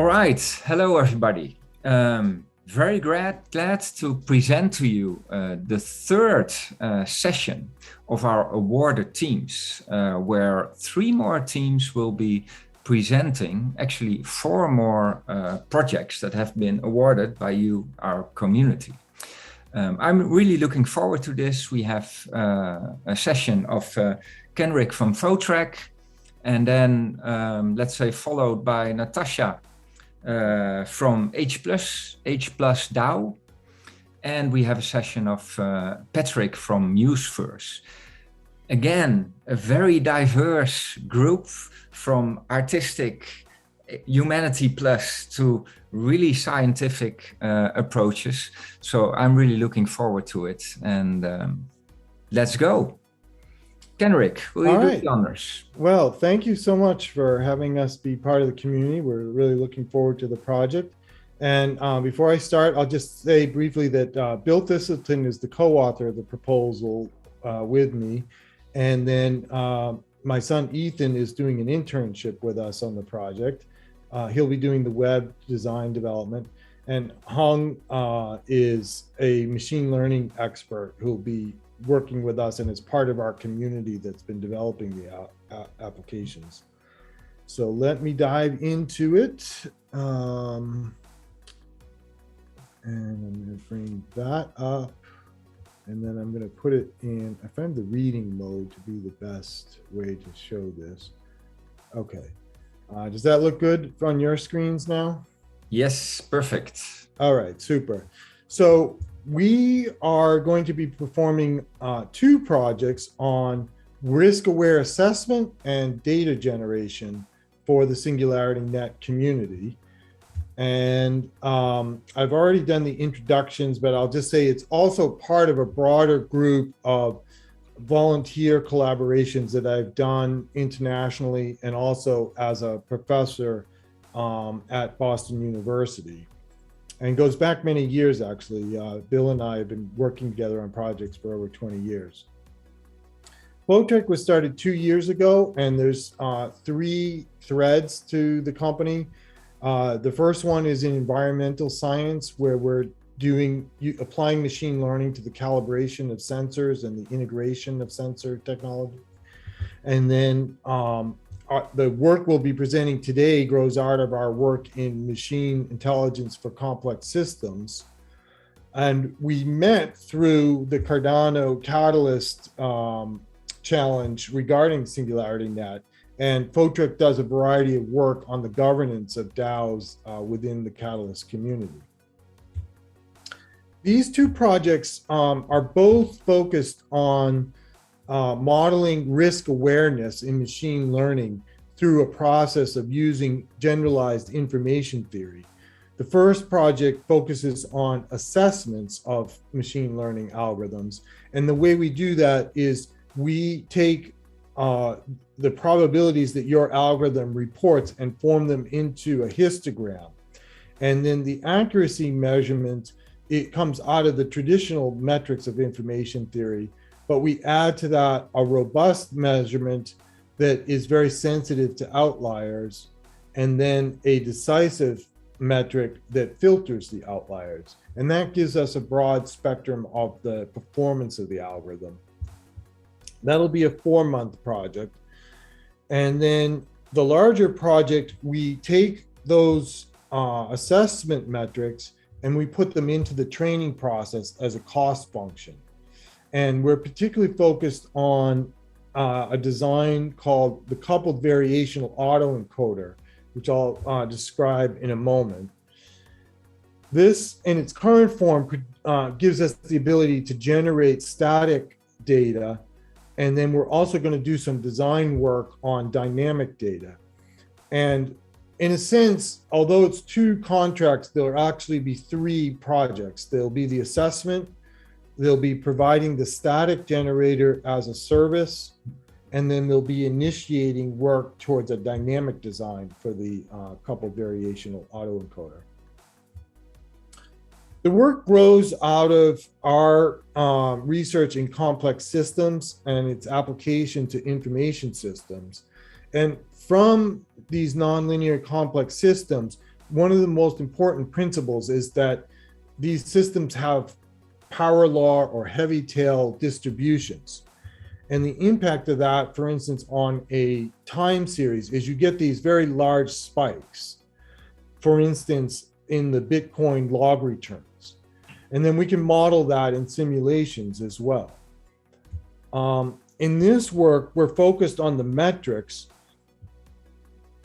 right, hello everybody. Very glad to present to you the third session of our awarded teams, where 3 more teams will be presenting actually 4 more projects that have been awarded by you, our community. I'm really looking forward to this. We have a session of Kenrick from Votrack, and then let's say followed by Natasha from H Plus DAO, and we have a session of Patrick from MuseVerse. Again, a very diverse group from artistic Humanity Plush to really scientific approaches. So I'm really looking forward to it, and let's go. Kenrick, will you do the honors? Well, thank you so much for having us be part of the community. We're really looking forward to the project. And before I start, I'll just say briefly that Bill Thistleton is the co-author of the proposal with me. And then my son Ethan is doing an internship with us on the project. He'll be doing the web design development. And Hung is a machine learning expert who'll be working with us and is part of our community that's been developing the applications. So let me dive into it. And I'm going to bring that up, and then I'm going to put it in, I find the reading mode to be the best way to show this. Okay. Does that look good on your screens now? Yes, perfect. All right, super. So we are going to be performing 2 projects on risk-aware assessment and data generation for the SingularityNET community. And I've already done the introductions, but I'll just say it's also part of a broader group of volunteer collaborations that I've done internationally and also as a professor at Boston University. And goes back many years, actually. Bill and I have been working together on projects for over 20 years. Votrack was started 2 years ago, and there's 3 threads to the company. The first one is in environmental science, where we're applying machine learning to the calibration of sensors and the integration of sensor technology. And then the work we'll be presenting today grows out of our work in machine intelligence for complex systems. And we met through the Cardano Catalyst challenge regarding SingularityNET. And Votrack does a variety of work on the governance of DAOs within the Catalyst community. These 2 projects are both focused on modeling risk awareness in machine learning through a process of using generalized information theory. The first project focuses on assessments of machine learning algorithms. And the way we do that is we take the probabilities that your algorithm reports and form them into a histogram. And then the accuracy measurement, it comes out of the traditional metrics of information theory, but we add to that a robust measurement that is very sensitive to outliers, and then a decisive metric that filters the outliers. And that gives us a broad spectrum of the performance of the algorithm. That'll be a 4-month project. And then the larger project, we take those assessment metrics and we put them into the training process as a cost function. And we're particularly focused on a design called the coupled variational autoencoder, which I'll describe in a moment. This, in its current form, gives us the ability to generate static data. And then we're also going to do some design work on dynamic data. And in a sense, although it's 2 contracts, there'll actually be 3 projects. There'll be the assessment, they'll be providing the static generator as a service, and then they'll be initiating work towards a dynamic design for the coupled variational autoencoder. The work grows out of our research in complex systems and its application to information systems. And from these nonlinear complex systems, one of the most important principles is that these systems have power law or heavy tail distributions. And the impact of that, for instance, on a time series is you get these very large spikes, for instance, in the Bitcoin log returns. And then we can model that in simulations as well. In this work, we're focused on the metrics.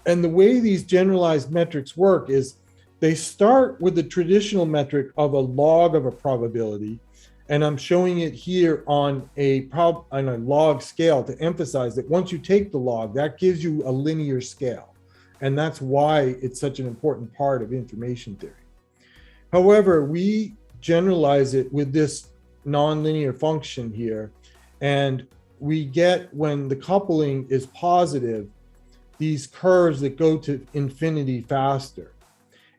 And the way these generalized metrics work is they start with the traditional metric of a log of a probability. And I'm showing it here on a log scale to emphasize that once you take the log, that gives you a linear scale. And that's why it's such an important part of information theory. However, we generalize it with this nonlinear function here. And we get, when the coupling is positive, these curves that go to infinity faster.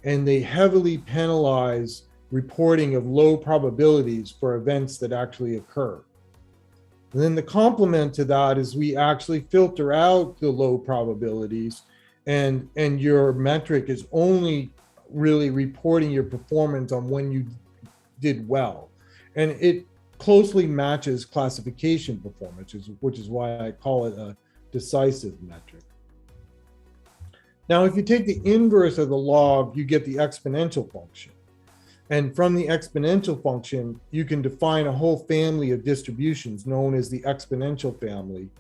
And they heavily penalize reporting of low probabilities for events that actually occur. And then the complement to that is we actually filter out the low probabilities, and your metric is only really reporting your performance on when you did well. And it closely matches classification performance, which is why I call it a decisive metric. Now, if you take the inverse of the log, you get the exponential function. And from the exponential function, you can define a whole family of distributions known as the exponential family.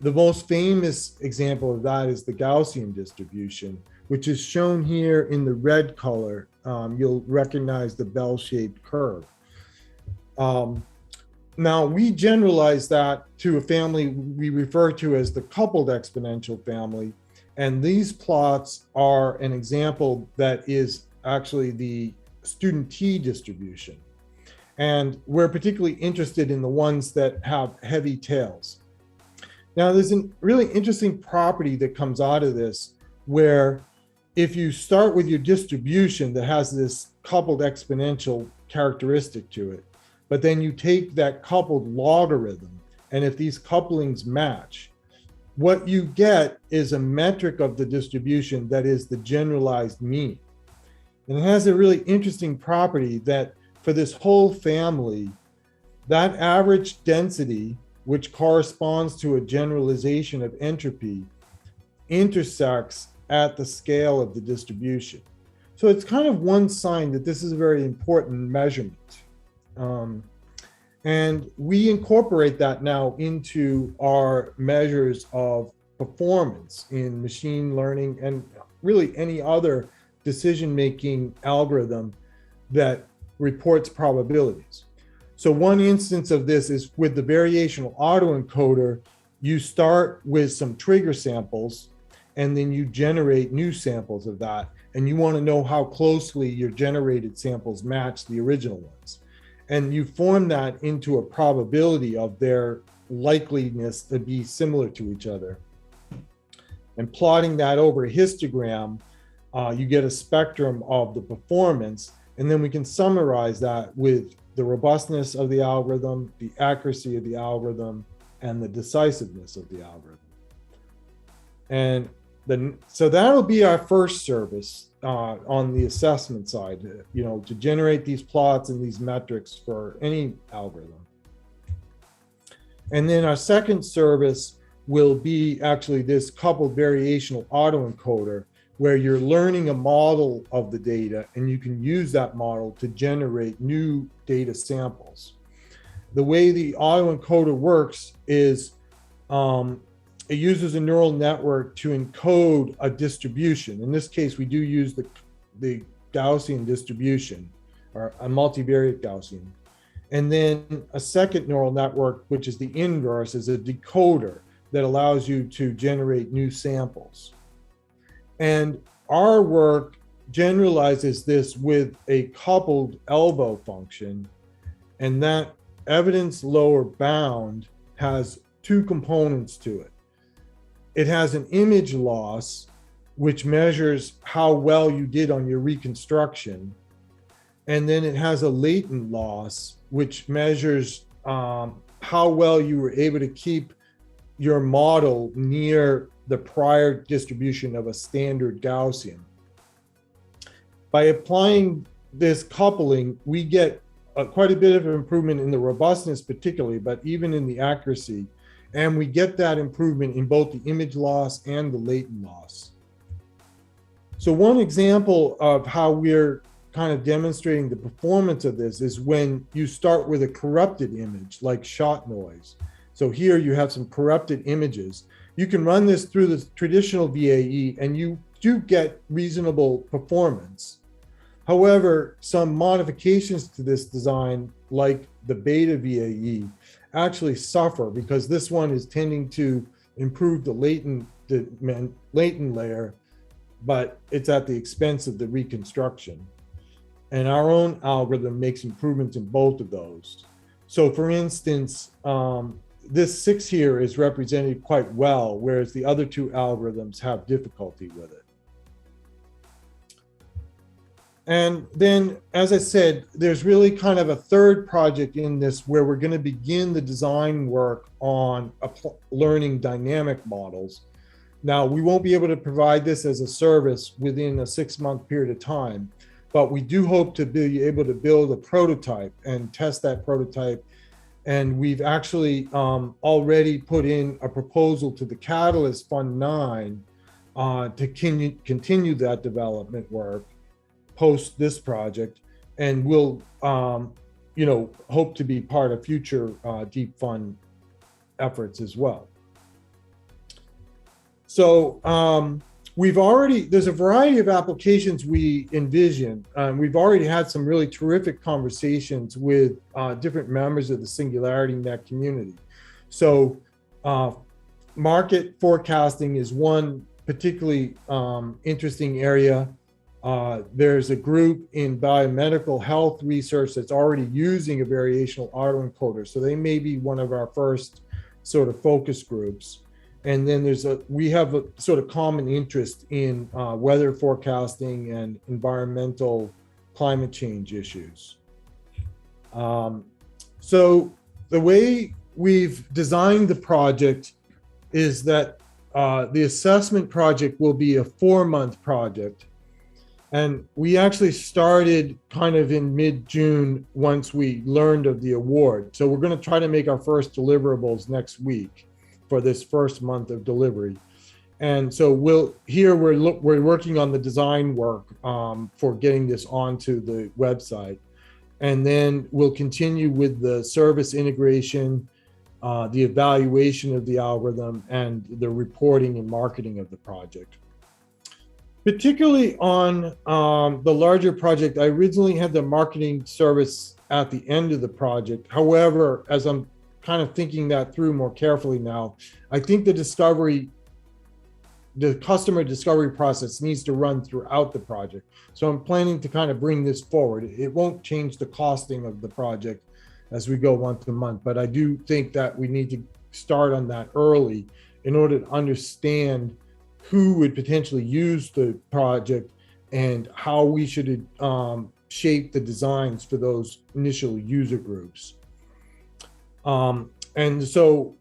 The most famous example of that is the Gaussian distribution, which is shown here in the red color. You'll recognize the bell-shaped curve. Now, we generalize that to a family we refer to as the coupled exponential family. And these plots are an example that is actually the student T distribution. And we're particularly interested in the ones that have heavy tails. Now, there's a really interesting property that comes out of this, where if you start with your distribution that has this coupled exponential characteristic to it, but then you take that coupled logarithm, and if these couplings match, what you get is a metric of the distribution that is the generalized mean. And it has a really interesting property that for this whole family, that average density, which corresponds to a generalization of entropy, intersects at the scale of the distribution. So it's kind of one sign that this is a very important measurement. And we incorporate that now into our measures of performance in machine learning and really any other decision-making algorithm that reports probabilities. So one instance of this is with the variational autoencoder. You start with some trigger samples, and then you generate new samples of that. And you want to know how closely your generated samples match the original ones. And you form that into a probability of their likeliness to be similar to each other. And plotting that over a histogram, you get a spectrum of the performance. And then we can summarize that with the robustness of the algorithm, the accuracy of the algorithm, and the decisiveness of the algorithm. And so that'll be our first service on the assessment side, to generate these plots and these metrics for any algorithm. And then our second service will be actually this coupled variational autoencoder, where you're learning a model of the data and you can use that model to generate new data samples. The way the autoencoder works is it uses a neural network to encode a distribution. In this case, we do use the Gaussian distribution, or a multivariate Gaussian. And then a second neural network, which is the inverse, is a decoder that allows you to generate new samples. And our work generalizes this with a coupled elbow function, and that evidence lower bound has two components to it. It has an image loss, which measures how well you did on your reconstruction. And then it has a latent loss, which measures how well you were able to keep your model near the prior distribution of a standard Gaussian. By applying this coupling, we get quite a bit of improvement in the robustness particularly, but even in the accuracy. And we get that improvement in both the image loss and the latent loss. So one example of how we're kind of demonstrating the performance of this is when you start with a corrupted image like shot noise. So here you have some corrupted images. You can run this through the traditional VAE and you do get reasonable performance. However, some modifications to this design, like the beta VAE, actually suffer because this one is tending to improve the latent layer, but it's at the expense of the reconstruction. And our own algorithm makes improvements in both of those. So for instance, this 6 here is represented quite well, whereas the other two algorithms have difficulty with it. And then, as I said, there's really kind of a third project in this where we're going to begin the design work on learning dynamic models. Now, we won't be able to provide this as a service within a 6-month period of time, but we do hope to be able to build a prototype and test that prototype. And we've actually already put in a proposal to the Catalyst Fund 9 to continue that development work post this project, and we'll hope to be part of future deep fund efforts as well. So there's a variety of applications we envision. We've already had some really terrific conversations with different members of the SingularityNET community. So market forecasting is one particularly interesting area. There's a group in biomedical health research that's already using a variational autoencoder. So they may be one of our first sort of focus groups. And then we have a sort of common interest in weather forecasting and environmental climate change issues. So the way we've designed the project is that the assessment project will be a 4-month project. And we actually started kind of in mid-June once we learned of the award. So we're going to try to make our first deliverables next week for this first month of delivery. And so we're working on the design work for getting this onto the website. And then we'll continue with the service integration, the evaluation of the algorithm, and the reporting and marketing of the project. Particularly on the larger project, I originally had the marketing service at the end of the project. However, as I'm kind of thinking that through more carefully now, I think the customer discovery process needs to run throughout the project. So I'm planning to kind of bring this forward. It won't change the costing of the project as we go month to month, but I do think that we need to start on that early in order to understand who would potentially use the project and how we should shape the designs for those initial user groups. And so,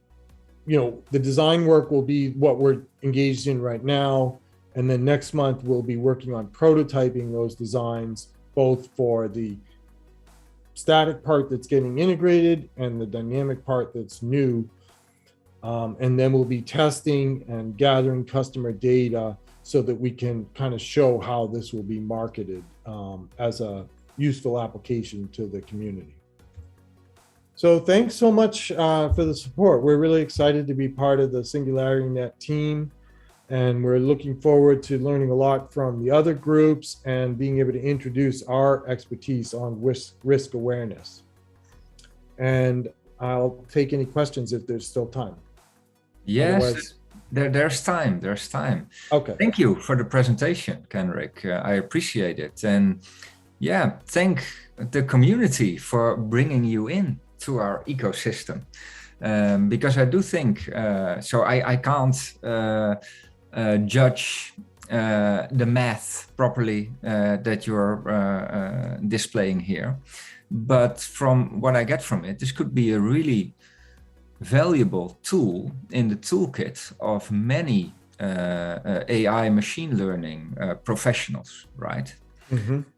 the design work will be what we're engaged in right now. And then next month, we'll be working on prototyping those designs, both for the static part that's getting integrated and the dynamic part that's new. And then we'll be testing and gathering customer data so that we can kind of show how this will be marketed as a useful application to the community. So thanks so much for the support. We're really excited to be part of the SingularityNET team, and we're looking forward to learning a lot from the other groups and being able to introduce our expertise on risk awareness. And I'll take any questions if there's still time. Yes, Otherwise, there's time. Okay. Thank you for the presentation, Kenrick. I appreciate it. And yeah, thank the community for bringing you in to our ecosystem. Because I do think, so I can't judge the math properly that you're displaying here. But from what I get from it, this could be a really valuable tool in the toolkit of many AI machine learning professionals, right?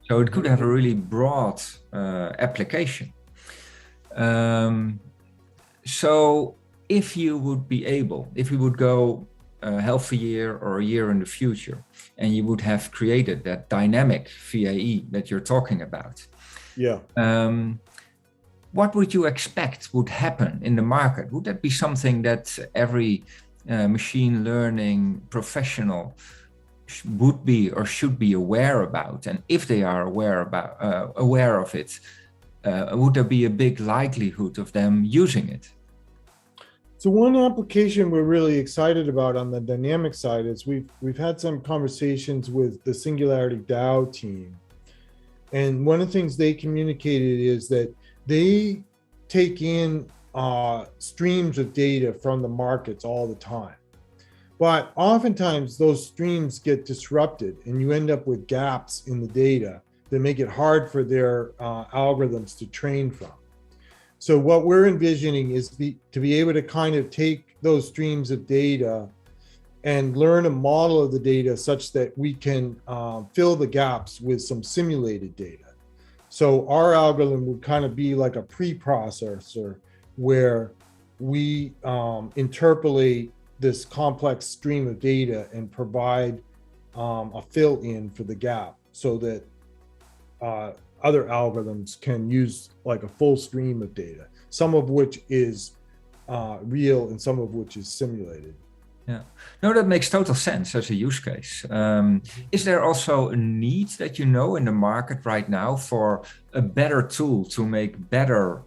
So it could have a really broad application. So if you would be able, if we would go half a year or a year in the future, and you would have created that dynamic VAE that you're talking about, what would you expect would happen in the market? Would that be something that every machine learning professional would be or should be aware about? And if they are aware of it, would there be a big likelihood of them using it? So one application we're really excited about on the dynamic side is we've had some conversations with the Singularity DAO team. And one of the things they communicated is that they take in streams of data from the markets all the time. But oftentimes those streams get disrupted and you end up with gaps in the data that make it hard for their algorithms to train from. So what we're envisioning is to be able to kind of take those streams of data and learn a model of the data such that we can fill the gaps with some simulated data. So our algorithm would kind of be like a preprocessor where we interpolate this complex stream of data and provide a fill-in for the gap so that other algorithms can use like a full stream of data, some of which is real and some of which is simulated. Yeah, no, that makes total sense as a use case. Is there also a need that you know in the market right now for a better tool to make better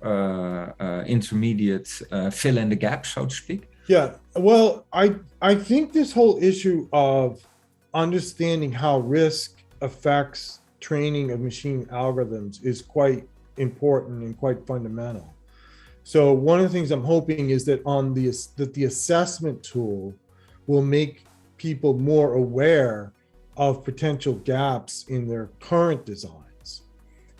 intermediate fill in the gap, so to speak? Yeah, well, I think this whole issue of understanding how risk affects training of machine algorithms is quite important and quite fundamental. So one of the things I'm hoping is that the assessment tool will make people more aware of potential gaps in their current designs.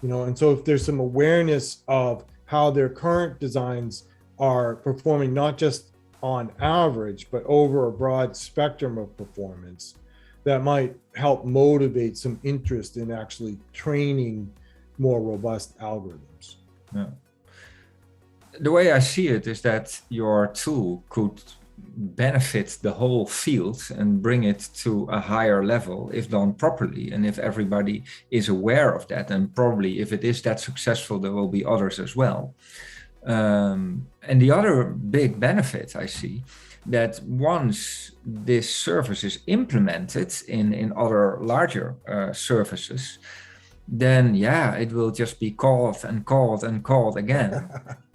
And so if there's some awareness of how their current designs are performing, not just on average, but over a broad spectrum of performance, that might help motivate some interest in actually training more robust algorithms. Yeah. The way I see it is that your tool could benefit the whole field and bring it to a higher level if done properly, and if everybody is aware of that, and probably if it is that successful, there will be others as well. And the other big benefit I see, that once this service is implemented in other larger services, then yeah, it will just be called and called and called again.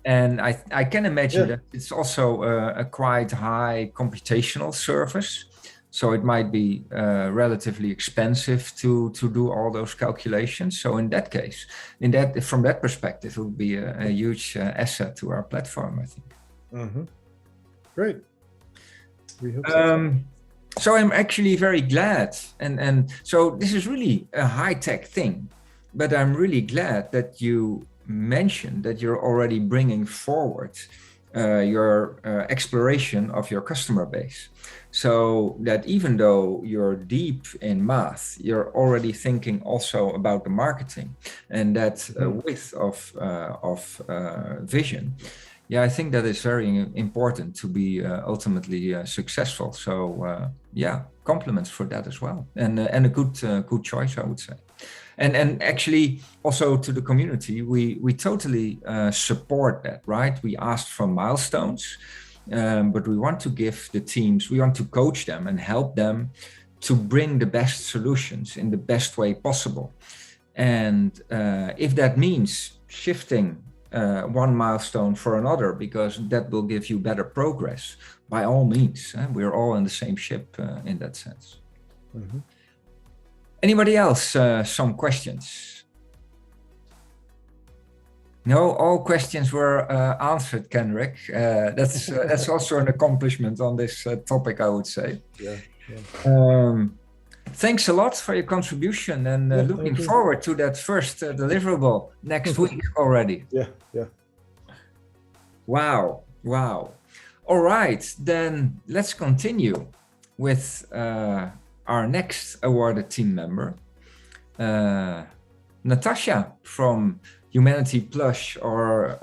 And I can imagine that it's also a quite high computational service. So it might be relatively expensive to do all those calculations. So in that case, from that perspective, it would be a huge asset to our platform, I think. Mm-hmm. Great. We hope so. So I'm actually very glad. And so this is really a high-tech thing, but I'm really glad that you mentioned that you're already bringing forward your exploration of your customer base. So that even though you're deep in math, you're already thinking also about the marketing and that width of vision. Yeah, I think that is very important to be ultimately successful. So yeah, compliments for that as well, and a good choice, I would say. And actually also to the community, we totally support that, right? We asked for milestones, but we want to give the teams, we want to coach them and help them to bring the best solutions in the best way possible. And if that means shifting one milestone for another, because that will give you better progress, by all means, we're all in the same ship in that sense. Mm-hmm. Anybody else? Some questions? No, all questions were answered, Kenrick. That's also an accomplishment on this topic, I would say. Yeah. Thanks a lot for your contribution, and looking forward to that first deliverable next week already. Yeah. Wow. All right, then let's continue with our next awarded team member. Natasha from Humanity Plush, or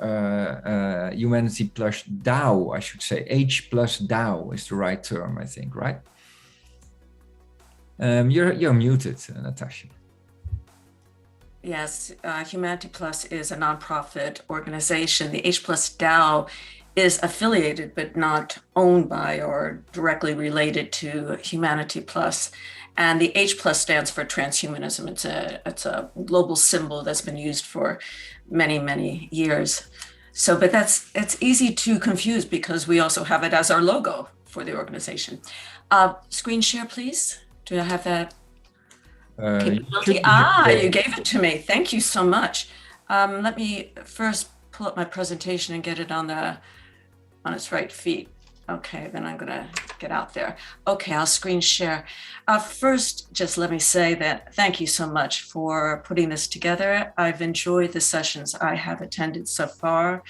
Humanity Plush DAO, I should say. H plus DAO is the right term, I think, right? You're muted, Natasha. Yes, Humanity Plus is a nonprofit organization. The H plus DAO is affiliated but not owned by or directly related to Humanity Plus. And the H plus stands for transhumanism. It's a global symbol that's been used for many, many years. So, but it's easy to confuse because we also have it as our logo for the organization. Screen share, please. Do I have that capability? You gave it to me. Thank you so much. Let me first pull up my presentation and get it on its right feet. Okay, then I'm gonna get out there. Okay, I'll screen share. First, just let me say that thank you so much for putting this together. I've enjoyed the sessions I have attended so far.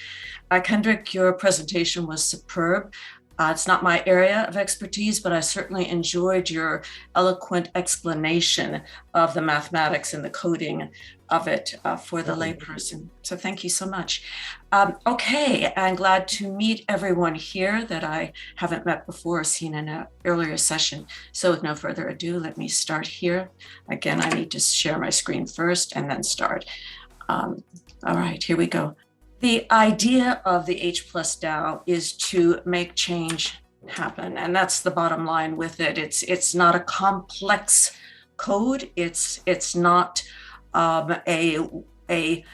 Kendrick, your presentation was superb. It's not my area of expertise, but I certainly enjoyed your eloquent explanation of the mathematics and the coding of it for the layperson. So thank you so much. Okay, I'm glad to meet everyone here that I haven't met before or seen in an earlier session. So with no further ado, let me start here. Again, I need to share my screen first and then start. All right, here we go. The idea of the H plus DAO is to make change happen. And that's the bottom line with it. It's not a complex code. It's not a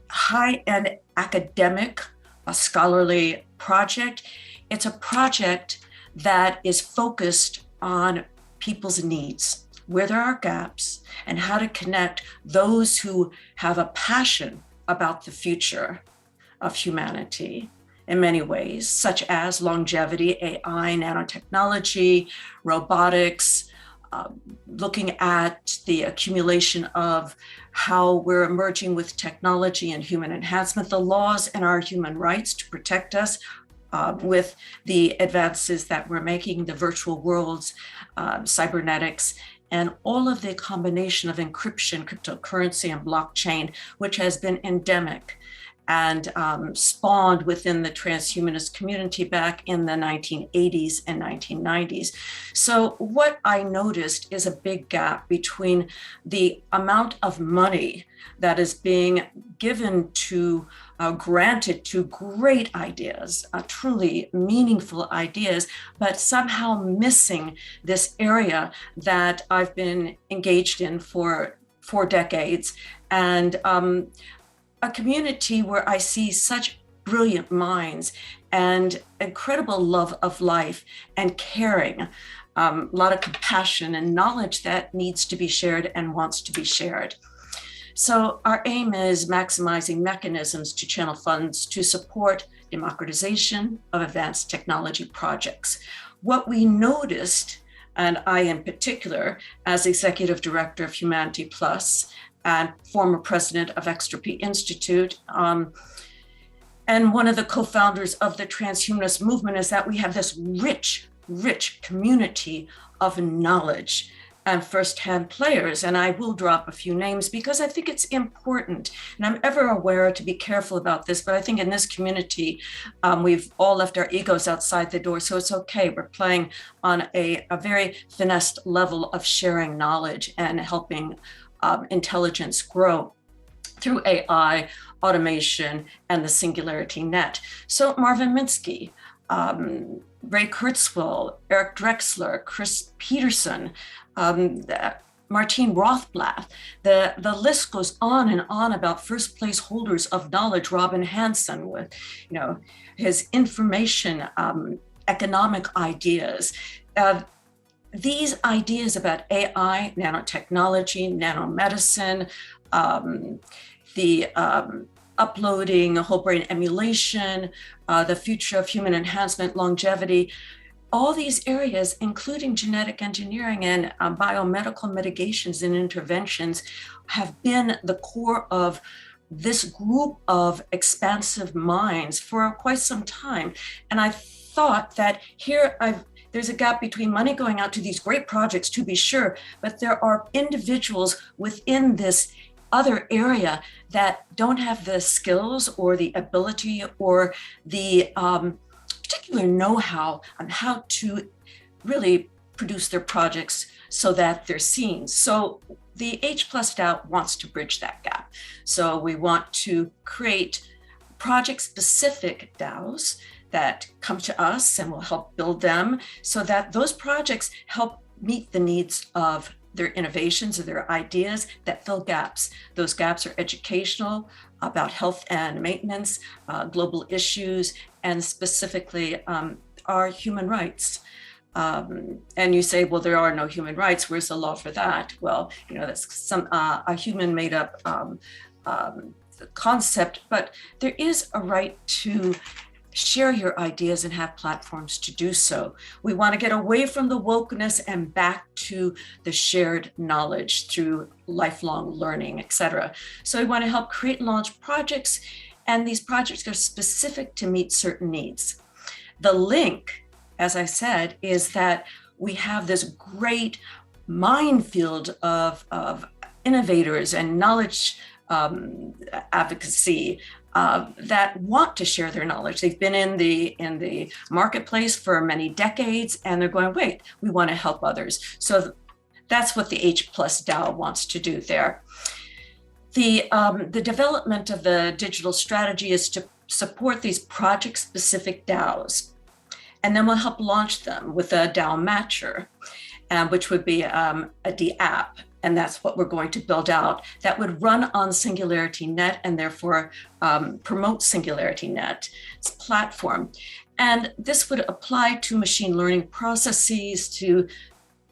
high-end academic, a scholarly project. It's a project that is focused on people's needs, where there are gaps, and how to connect those who have a passion about the future of humanity in many ways, such as longevity, AI, nanotechnology, robotics, looking at the accumulation of how we're emerging with technology and human enhancement, the laws and our human rights to protect us with the advances that we're making, the virtual worlds, cybernetics, and all of the combination of encryption, cryptocurrency, and blockchain, which has been endemic and spawned within the transhumanist community back in the 1980s and 1990s. So what I noticed is a big gap between the amount of money that is being given to, granted to great ideas, truly meaningful ideas, but somehow missing this area that I've been engaged in for 4 decades. And a community where I see such brilliant minds and incredible love of life and caring, a lot of compassion and knowledge that needs to be shared and wants to be shared. So our aim is maximizing mechanisms to channel funds to support democratization of advanced technology projects. What we noticed, and I in particular, as executive director of Humanity Plus and former president of Extropy Institute, and one of the co-founders of the transhumanist movement, is that we have this rich community of knowledge and firsthand players. And I will drop a few names because I think it's important. And I'm ever aware to be careful about this, but I think in this community, we've all left our egos outside the door. So it's okay. We're playing on a very finessed level of sharing knowledge and helping intelligence grow through AI, automation, and the SingularityNET. So Marvin Minsky, Ray Kurzweil, Eric Drexler, Chris Peterson, Martine Rothblatt, the list goes on and on about first place holders of knowledge, Robin Hanson with, his information, economic ideas. These ideas about AI, nanotechnology, nanomedicine, the uploading, whole brain emulation, the future of human enhancement, longevity, all these areas, including genetic engineering and biomedical mitigations and interventions, have been the core of this group of expansive minds for quite some time. And I thought that here there's a gap between money going out to these great projects, to be sure, but there are individuals within this other area that don't have the skills or the ability or the particular know-how on how to really produce their projects so that they're seen. So the H+ DAO wants to bridge that gap. So we want to create project-specific DAOs that come to us, and we'll help build them so that those projects help meet the needs of their innovations or their ideas that fill gaps. Those gaps are educational, about health and maintenance, global issues, and specifically our human rights. And you say, well, there are no human rights. Where's the law for that? Well, that's a human made up concept, but there is a right to share your ideas and have platforms to do so. We want to get away from the wokeness and back to the shared knowledge through lifelong learning, etc. So we want to help create and launch projects, and these projects are specific to meet certain needs. The link, as I said, is that we have this great minefield of innovators and knowledge advocacy that want to share their knowledge. They've been in the marketplace for many decades, and they're going, wait, we want to help others. So that's what the H+ DAO wants to do there. The development of the digital strategy is to support these project-specific DAOs, and then we'll help launch them with a DAO matcher, which would be a D app. And that's what we're going to build out that would run on SingularityNET and therefore promote SingularityNET's platform. And this would apply to machine learning processes, to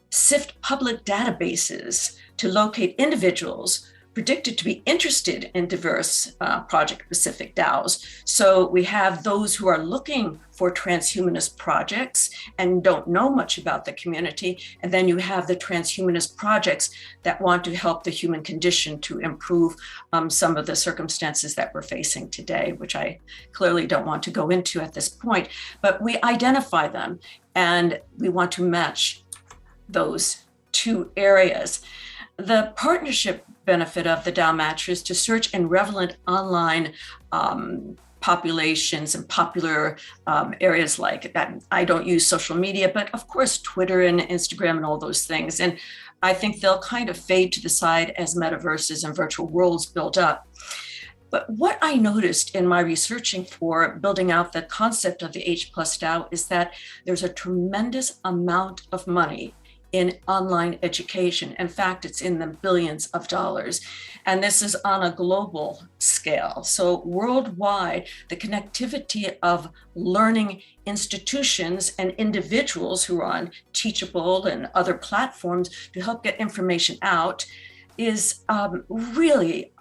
sift public databases, to locate individuals predicted to be interested in diverse project-specific DAOs. So we have those who are looking for transhumanist projects and don't know much about the community. And then you have the transhumanist projects that want to help the human condition to improve some of the circumstances that we're facing today, which I clearly don't want to go into at this point. But we identify them, and we want to match those two areas. The partnership benefit of the DAO matcher is to search in relevant online populations and popular areas like that. I don't use social media, but of course, Twitter and Instagram and all those things. And I think they'll kind of fade to the side as metaverses and virtual worlds build up. But what I noticed in my researching for building out the concept of the H+ DAO is that there's a tremendous amount of money in online education. In fact, it's in the billions of dollars. And this is on a global scale. So worldwide, the connectivity of learning institutions and individuals who are on Teachable and other platforms to help get information out is really,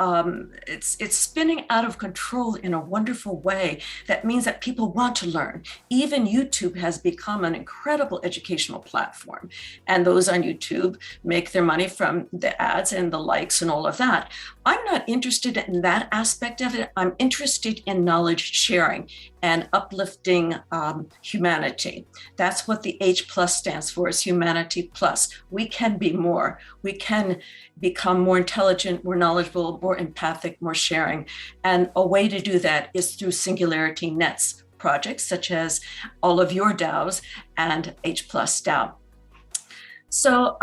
it's spinning out of control in a wonderful way. That means that people want to learn. Even YouTube has become an incredible educational platform. And those on YouTube make their money from the ads and the likes and all of that. I'm not interested in that aspect of it. I'm interested in knowledge sharing and uplifting humanity. That's what the H+ stands for, is Humanity Plus. We can be more. We can become more intelligent, more knowledgeable, more empathic, more sharing. And a way to do that is through SingularityNET's projects, such as all of your DAOs and H+ DAO. So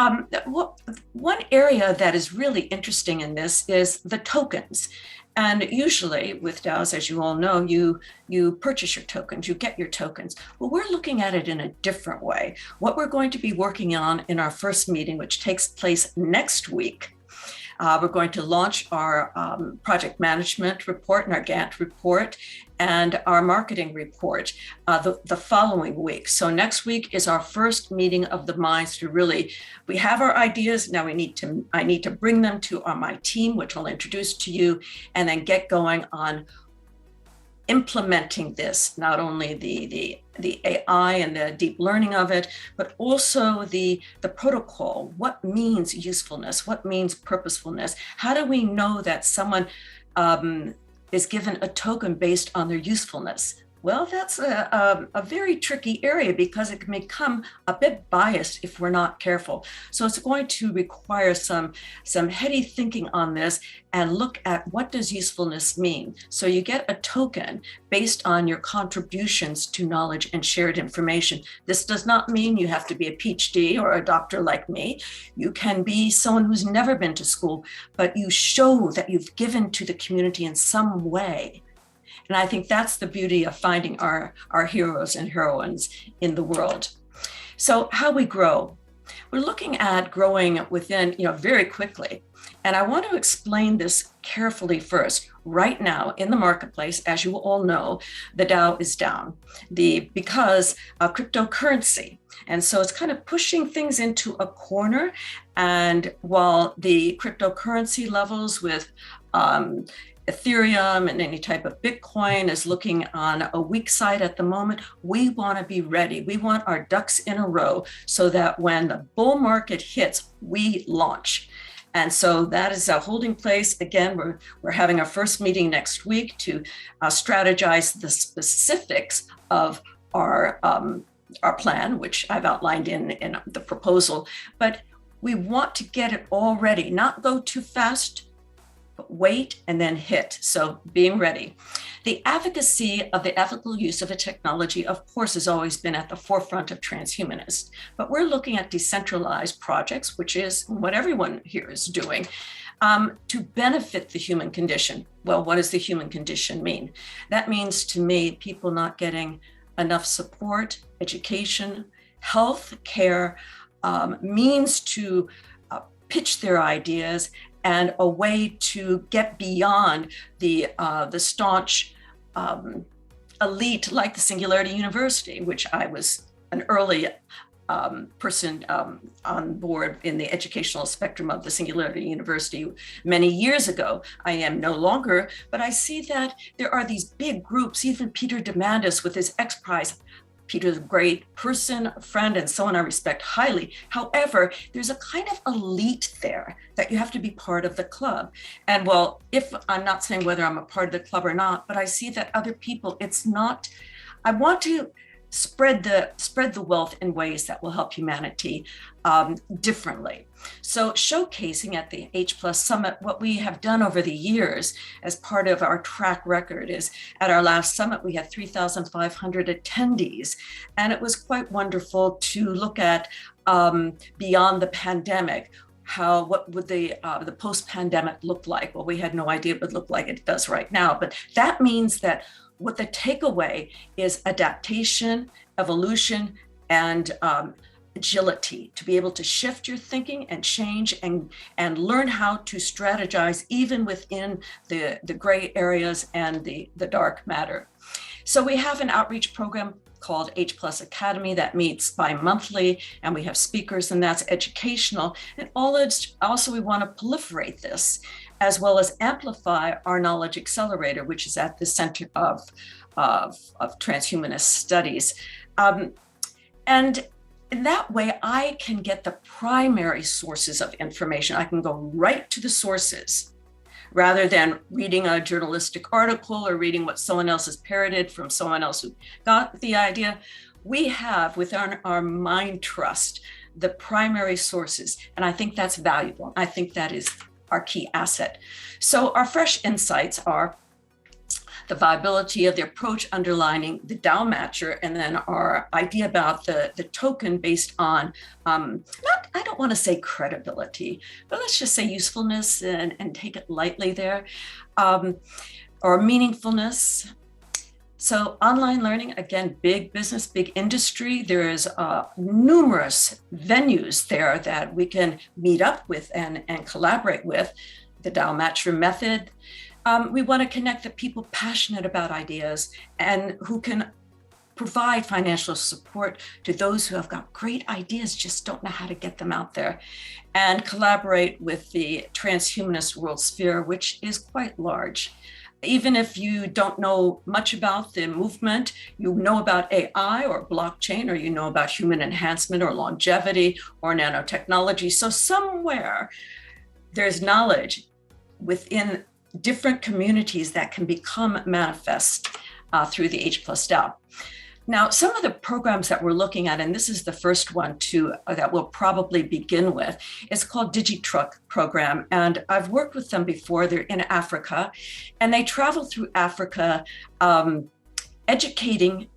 one area that is really interesting in this is the tokens. And usually with DAOs, as you all know, you purchase your tokens, you get your tokens. Well, we're looking at it in a different way. What we're going to be working on in our first meeting, which takes place next week, we're going to launch our project management report and our Gantt report and our marketing report the following week. So next week is our first meeting of the minds to really, we have our ideas, now I need to bring them to my team, which I'll introduce to you, and then get going on implementing this, not only the AI and the deep learning of it, but also the protocol. What means usefulness? What means purposefulness? How do we know that someone is given a token based on their usefulness? Well, that's a very tricky area because it can become a bit biased if we're not careful. So it's going to require some heady thinking on this and look at what does usefulness mean. So you get a token based on your contributions to knowledge and shared information. This does not mean you have to be a PhD or a doctor like me. You can be someone who's never been to school, but you show that you've given to the community in some way. And I think that's the beauty of finding our heroes and heroines in the world. So how we grow. We're looking at growing within, very quickly. And I want to explain this carefully first. Right now in the marketplace, as you all know, the Dow is down because of cryptocurrency. And so it's kind of pushing things into a corner. And while the cryptocurrency levels with Ethereum and any type of Bitcoin is looking on a weak side at the moment, we want to be ready. We want our ducks in a row so that when the bull market hits, we launch. And so that is a holding place. Again, we're having our first meeting next week to strategize the specifics of our plan, which I've outlined in the proposal. But we want to get it all ready, not go too fast, but wait and then hit. So being ready. The advocacy of the ethical use of a technology, of course, has always been at the forefront of transhumanists, but we're looking at decentralized projects, which is what everyone here is doing, to benefit the human condition. Well, what does the human condition mean? That means to me, people not getting enough support, education, health care, means to pitch their ideas, and a way to get beyond the staunch elite like the Singularity University, which I was an early person on board in the educational spectrum of the Singularity University many years ago. I am no longer, but I see that there are these big groups, even Peter Diamandis with his X Prize. Peter's a great person, friend, and someone I respect highly. However, there's a kind of elite there that you have to be part of the club. And well, if I'm not saying whether I'm a part of the club or not, but I see that other people, it's not, I want to spread the wealth in ways that will help humanity differently. So showcasing at the H Plus Summit, what we have done over the years as part of our track record is at our last summit, we had 3,500 attendees. And it was quite wonderful to look at beyond the pandemic, what would the post-pandemic look like? Well, we had no idea it would look like it does right now, but that means that what the takeaway is adaptation, evolution, and agility, to be able to shift your thinking and change and learn how to strategize even within the gray areas and the dark matter. So we have an outreach program called H Plus Academy that meets bi-monthly, and we have speakers, and that's educational. And also we want to proliferate this, as well as amplify our knowledge accelerator, which is at the center of transhumanist studies. And in that way, I can get the primary sources of information. I can go right to the sources rather than reading a journalistic article or reading what someone else has parroted from someone else who got the idea. We have within our mind trust the primary sources, and I think that's valuable. I think that is our key asset. So our fresh insights are the viability of the approach underlining the Dow matcher, and then our idea about the token based on, I don't want to say credibility, but let's just say usefulness and take it lightly there, or meaningfulness. So online learning, again, big business, big industry. There is numerous venues there that we can meet up with and collaborate with. The Dow Matcher method. We want to connect the people passionate about ideas and who can provide financial support to those who have got great ideas, just don't know how to get them out there, and collaborate with the transhumanist world sphere, which is quite large. Even if you don't know much about the movement, you know about AI or blockchain, or you know about human enhancement or longevity or nanotechnology. So somewhere there's knowledge within different communities that can become manifest through the H+ DAO. Now, some of the programs that we're looking at, and this is the first one that we'll probably begin with, it's called Digi program. And I've worked with them before. They're in Africa, and they travel through Africa educating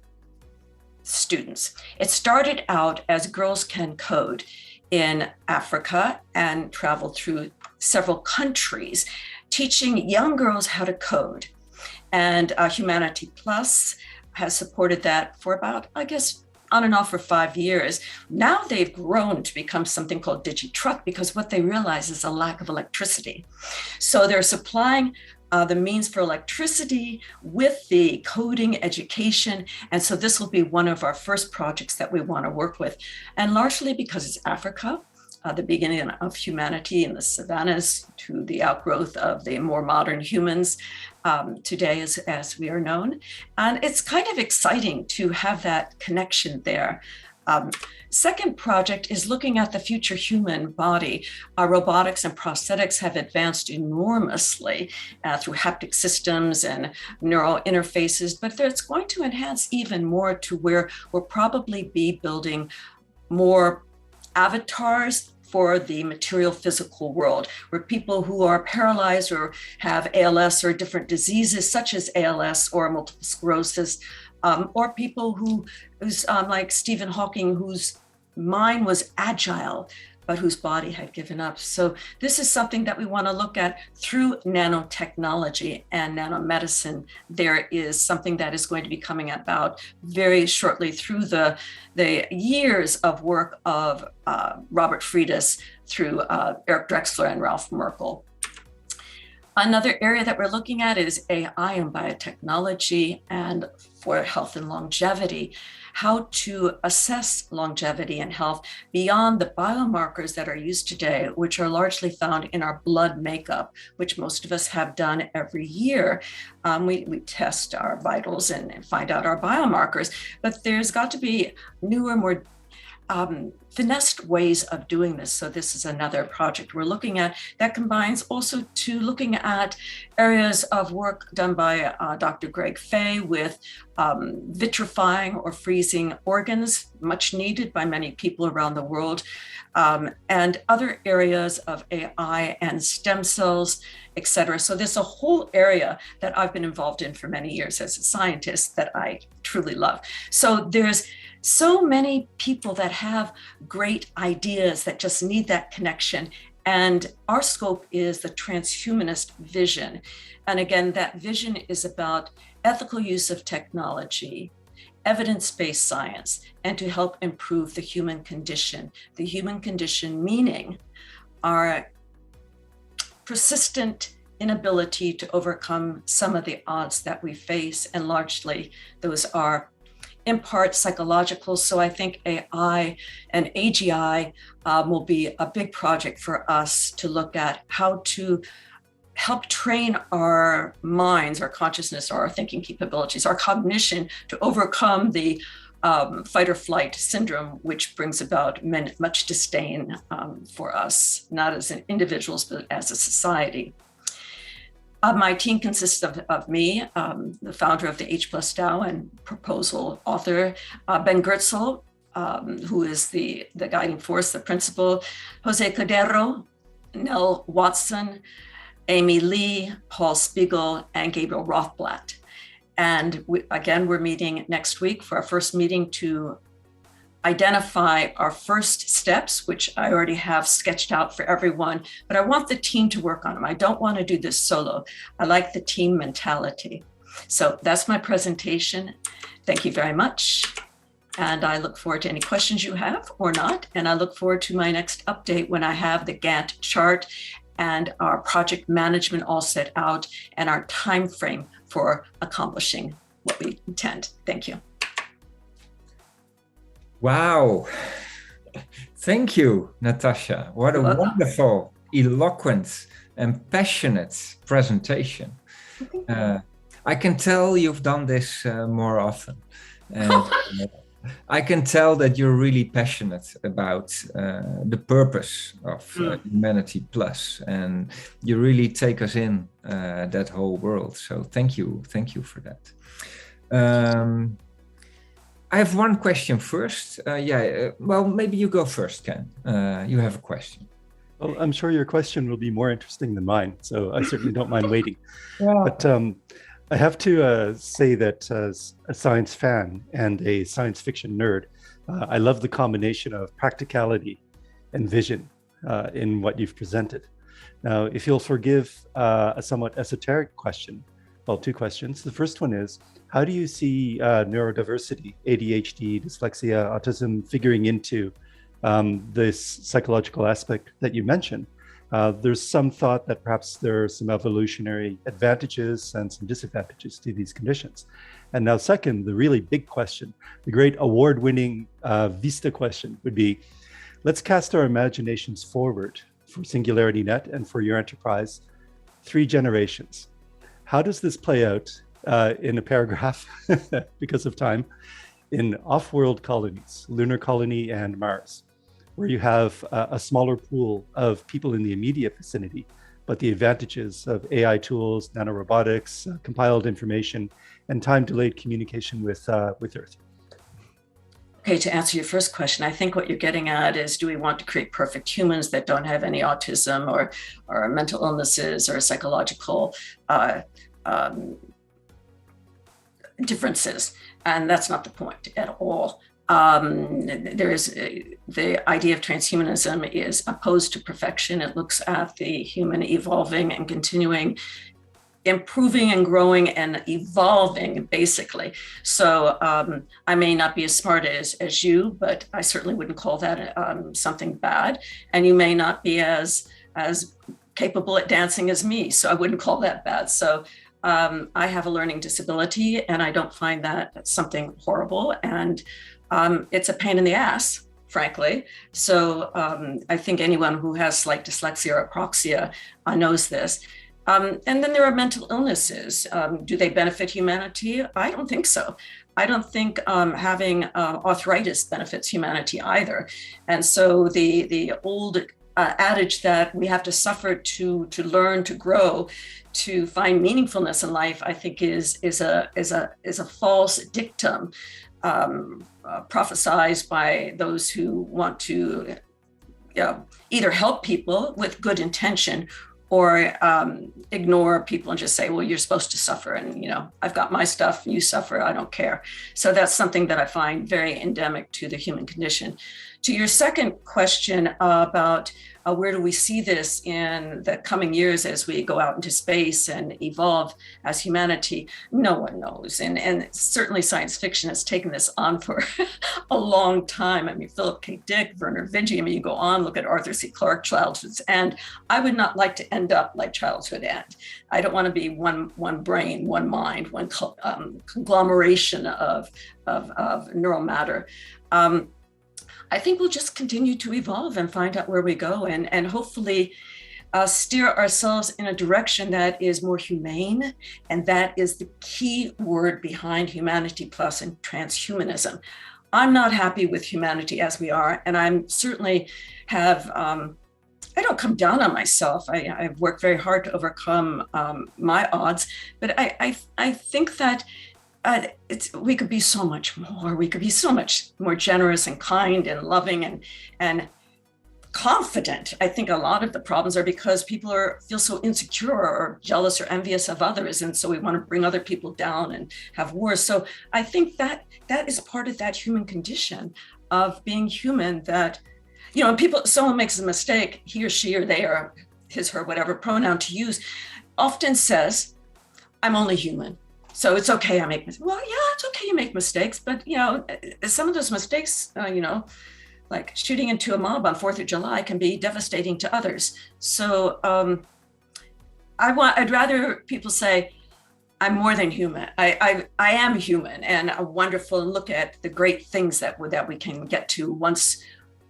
students. It started out as Girls Can Code in Africa and traveled through several countries, teaching young girls how to code. And Humanity Plush has supported that for about, I guess, on and off for 5 years. Now they've grown to become something called Digi because what they realize is a lack of electricity. So they're supplying the means for electricity with the coding education. And so this will be one of our first projects that we want to work with. And largely because it's Africa, the beginning of humanity in the savannas to the outgrowth of the more modern humans today as we are known. And it's kind of exciting to have that connection there. Second project is looking at the future human body. Our robotics and prosthetics have advanced enormously through haptic systems and neural interfaces, but it's going to enhance even more to where we'll probably be building more avatars for the material physical world, where people who are paralyzed or have ALS or different diseases such as ALS or multiple sclerosis, or people who's like Stephen Hawking, whose mind was agile, but whose body had given up. So this is something that we want to look at through nanotechnology and nanomedicine. There is something that is going to be coming about very shortly through the years of work of Robert Friedis, through Eric Drexler and Ralph Merkel. Another area that we're looking at is AI and biotechnology, and for health and longevity, how to assess longevity and health beyond the biomarkers that are used today, which are largely found in our blood makeup, which most of us have done every year. We test our vitals and find out our biomarkers, but there's got to be newer, more finessed ways of doing this. So this is another project we're looking at that combines also to looking at areas of work done by Dr. Greg Fay with vitrifying or freezing organs, much needed by many people around the world, and other areas of AI and stem cells, etc. So there's a whole area that I've been involved in for many years as a scientist that I truly love. So there's so many people that have great ideas that just need that connection. And our scope is the Transhumanist Vision. And again, that vision is about ethical use of technology, evidence-based science, and to help improve the human condition. The human condition meaning our persistent inability to overcome some of the odds that we face, and largely those are in part psychological. So I think AI and AGI will be a big project for us to look at how to help train our minds, our consciousness, our thinking capabilities, our cognition to overcome the fight or flight syndrome, which brings about much disdain for us, not as individuals, but as a society. My team consists of me, the founder of the H+ DAO and proposal author, Ben Gertzel, who is the guiding force, the principal, Jose Cordero, Nell Watson, Amy Lee, Paul Spiegel, and Gabriel Rothblatt. And we're meeting next week for our first meeting to identify our first steps, which I already have sketched out for everyone, but I want the team to work on them. I don't want to do this solo. I like the team mentality. So that's my presentation. Thank you very much. And I look forward to any questions you have or not. And I look forward to my next update when I have the Gantt chart and our project management all set out and our time frame for accomplishing what we intend. Thank you. Wow. Thank you, Natasha. What a wonderful, eloquent, and passionate presentation. I can tell you've done this more often. And I can tell that you're really passionate about the purpose of Humanity Plush, and you really take us in that whole world. So thank you for that. I have one question first. Well, maybe you go first, Ken. You have a question. Well, I'm sure your question will be more interesting than mine, so I certainly don't mind waiting. Yeah. But I have to say that as a science fan and a science fiction nerd, I love the combination of practicality and vision in what you've presented. Now, if you'll forgive a somewhat esoteric question, well, two questions. The first one is, how do you see neurodiversity, ADHD, dyslexia, autism figuring into this psychological aspect that you mentioned? There's some thought that perhaps there are some evolutionary advantages and some disadvantages to these conditions. And now second, the really big question, the great award-winning Vista question would be, let's cast our imaginations forward for SingularityNET and for your enterprise, 3 generations. How does this play out in a paragraph, because of time, in off-world colonies, lunar colony and Mars, where you have a smaller pool of people in the immediate vicinity, but the advantages of AI tools, nanorobotics, compiled information, and time-delayed communication with Earth? Okay, to answer your first question, I think what you're getting at is, do we want to create perfect humans that don't have any autism or mental illnesses or psychological differences? And that's not the point at all. There is the idea of transhumanism is opposed to perfection. It looks at the human evolving and continuing, improving and growing and evolving, basically. So I may not be as smart as you, but I certainly wouldn't call that something bad. And you may not be as capable at dancing as me, so I wouldn't call that bad. So I have a learning disability, and I don't find that something horrible. And it's a pain in the ass, frankly. So I think anyone who has like dyslexia or apraxia knows this. And then there are mental illnesses. Do they benefit humanity? I don't think so. I don't think having arthritis benefits humanity either. And so the old adage that we have to suffer to learn, to grow, to find meaningfulness in life, I think is a false dictum prophesized by those who want to either help people with good intention or ignore people and just say, well, you're supposed to suffer, and I've got my stuff, you suffer, I don't care. So that's something that I find very endemic to the human condition. To your second question about where do we see this in the coming years as we go out into space and evolve as humanity, no one knows. And certainly science fiction has taken this on for a long time. I mean, Philip K. Dick, Werner Vinge, I mean, you go on, look at Arthur C. Clarke, Childhood's End. I would not like to end up like Childhood End. I don't want to be one brain, one mind, one conglomeration of neural matter. I think we'll just continue to evolve and find out where we go, and hopefully steer ourselves in a direction that is more humane. And that is the key word behind Humanity Plus and transhumanism. I'm not happy with humanity as we are, and I'm certainly have, I don't come down on myself. I've worked very hard to overcome my odds, but I think that we could be so much more. We could be so much more generous and kind and loving and confident. I think a lot of the problems are because people feel so insecure or jealous or envious of others, and so we want to bring other people down and have wars. So I think that is part of that human condition of being human. That someone makes a mistake, he or she or they or his, her, whatever pronoun to use, often says, "I'm only human. So it's okay, I make mistakes." Well, yeah, it's okay you make mistakes, but some of those mistakes, like shooting into a mob on 4th of July can be devastating to others. So I'd rather people say, I'm more than human. I am human and wonderful, and look at the great things that we can get to once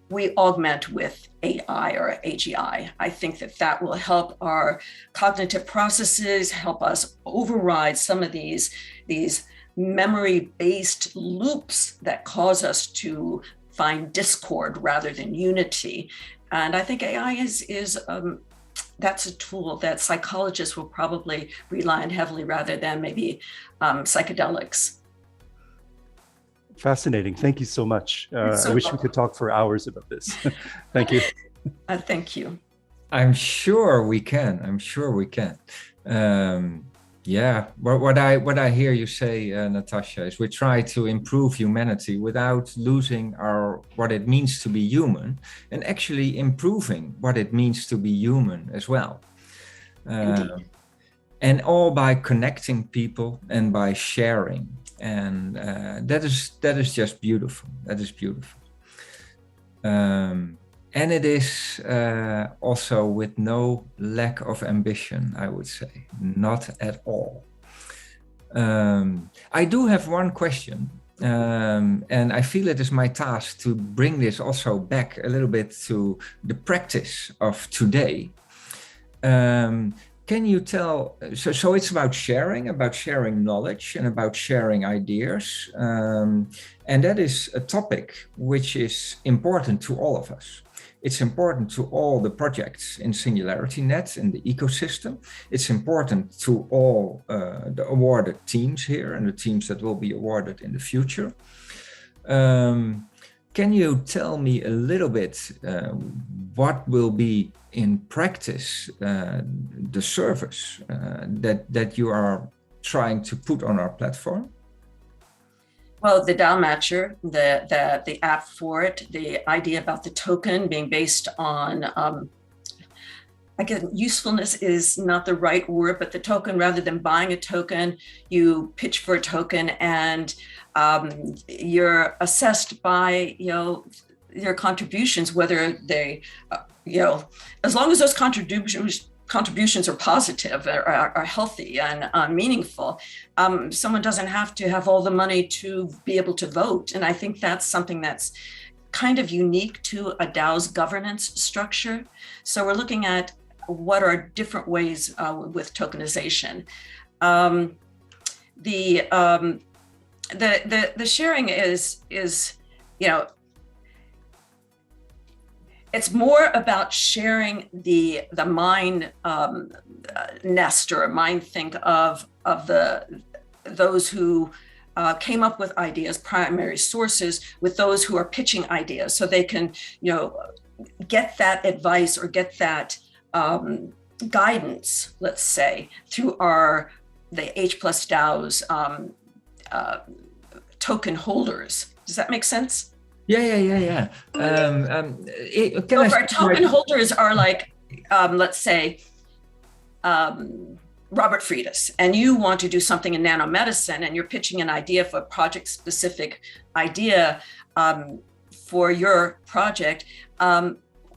we augment with AI or AGI. I think that will help our cognitive processes, help us override some of these memory-based loops that cause us to find discord rather than unity. And I think AI is that's a tool that psychologists will probably rely on heavily rather than maybe psychedelics. Fascinating. Thank you so much. So I wish we could talk for hours about this. Thank you. Thank you. I'm sure we can. I'm sure we can. Yeah, what I hear you say, Natasha, is we try to improve humanity without losing what it means to be human, and actually improving what it means to be human as well. And all by connecting people and by sharing, and that is just beautiful. That is beautiful. And it is also with no lack of ambition, I would say, not at all. I do have one question, and I feel it is my task to bring this also back a little bit to the practice of today. Can you tell, so it's about sharing knowledge and about sharing ideas. And that is a topic which is important to all of us. It's important to all the projects in SingularityNET in the ecosystem. It's important to all the awarded teams here and the teams that will be awarded in the future. Can you tell me a little bit what will be in practice the service that you are trying to put on our platform? Well, the DAO matcher, the app for it, the idea about the token being based on, again, usefulness is not the right word, but the token, rather than buying a token, you pitch for a token, and you're assessed by your contributions, whether they, as long as those contributions are positive, are healthy and meaningful, someone doesn't have to have all the money to be able to vote. And I think that's something that's kind of unique to a DAO's governance structure. So we're looking at what are different ways with tokenization. The sharing is it's more about sharing the mind nest or mind think of those who came up with ideas, primary sources, with those who are pitching ideas, so they can get that advice or get that guidance, let's say, through the H+ DAO's token holders. Does that make sense? Yeah. So if our token holders are like, let's say, Robert Friedis, and you want to do something in nanomedicine, and you're pitching an idea for a project-specific idea for your project,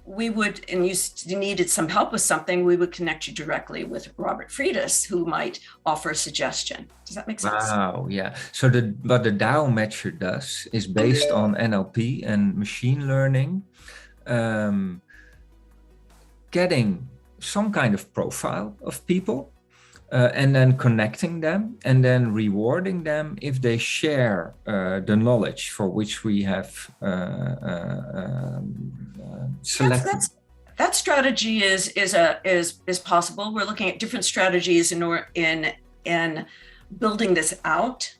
we would, and you needed some help with something, we would connect you directly with Robert Friedis, who might offer a suggestion. Does that make sense? Wow, yeah. So what the DAO matcher does is based on NLP and machine learning, getting some kind of profile of people, and then connecting them and then rewarding them if they share the knowledge for which we have selected. That strategy is possible. We're looking at different strategies in building this out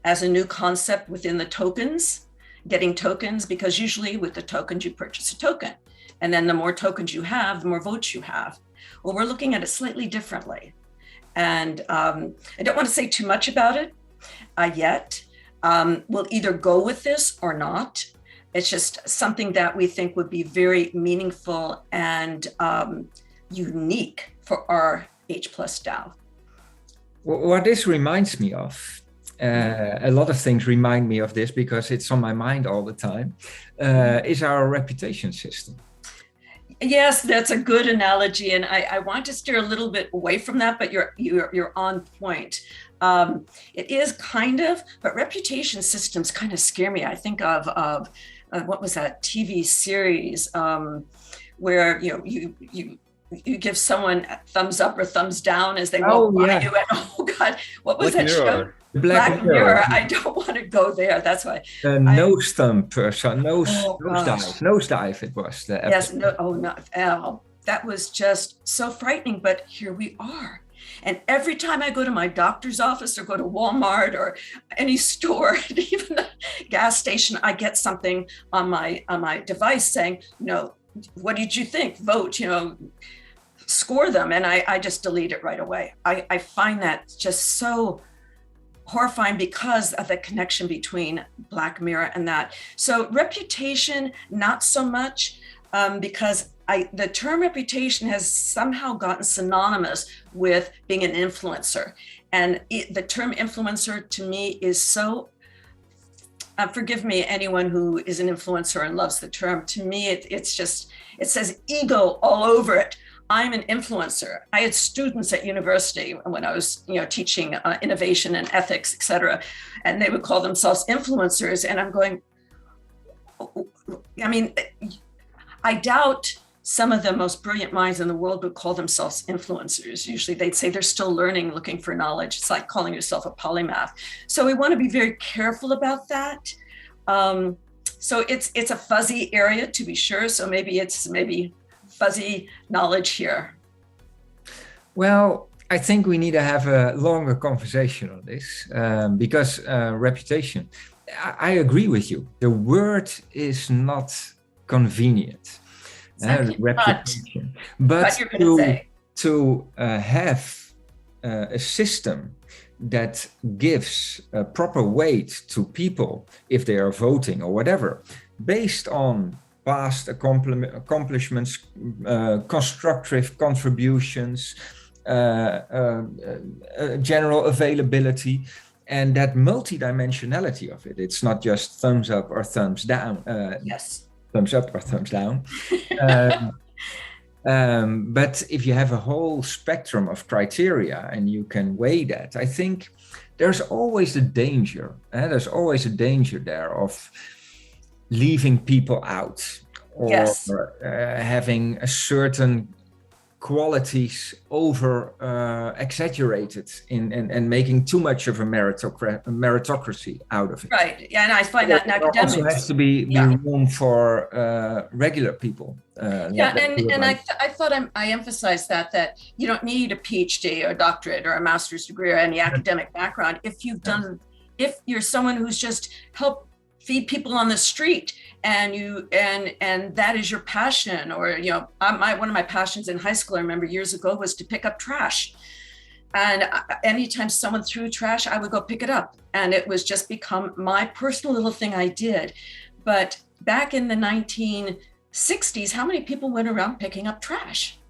as a new concept within the tokens, getting tokens, because usually with the tokens you purchase a token, and then the more tokens you have, the more votes you have. Well, we're looking at it slightly differently. And I don't want to say too much about it yet. We'll either go with this or not. It's just something that we think would be very meaningful and unique for our H+ DAO. What this reminds me of, a lot of things remind me of this because it's on my mind all the time, is our reputation system. Yes, that's a good analogy, and I want to steer a little bit away from that, but you're on point. It is kind of, but reputation systems kind of scare me. I think of what was that TV series where you give someone a thumbs up or thumbs down as they walk by you, and oh God, what was that show? Black Mirror. I don't want to go there. That's why. Nose dive. It was the episode. Yes. No. Oh no. That was just so frightening. But here we are, And every time I go to my doctor's office or go to Walmart or any store, even the gas station, I get something on my device saying, what did you think? Vote, score them. And I just delete it right away. I find that just so horrifying because of the connection between Black Mirror and that. So reputation, not so much, because the term reputation has somehow gotten synonymous with being an influencer. And the term influencer to me is so, forgive me, anyone who is an influencer and loves the term, to me, it says ego all over it. I'm an influencer. I had students at university when I was, teaching innovation and ethics, et cetera, and they would call themselves influencers. And I'm going, I doubt some of the most brilliant minds in the world would call themselves influencers. Usually they'd say they're still learning, looking for knowledge. It's like calling yourself a polymath. So we want to be very careful about that. So it's a fuzzy area, to be sure. So maybe fuzzy knowledge here. Well, I think we need to have a longer conversation on this because reputation, I agree with you. The word is not convenient. Reputation. But to have a system that gives a proper weight to people if they are voting or whatever, based on past accomplishments, constructive contributions, general availability, and that multidimensionality of it. It's not just thumbs up or thumbs down. Yes. Thumbs up or thumbs down. But if you have a whole spectrum of criteria and you can weigh that, I think there's always a danger. There's always a danger there of leaving people out or yes. Having a certain qualities over exaggerated and making too much of a meritocracy out of it. Right. Yeah, and I find that in academics. There also has to be room for regular people. I thought I emphasized that you don't need a PhD or a doctorate or a master's degree or any academic background if you're someone who's just helped feed people on the street and that is your passion, or one of my passions in high school, I remember years ago, was to pick up trash. And anytime someone threw trash, I would go pick it up, and it was just become my personal little thing I did. But back in the 1960s, how many people went around picking up trash?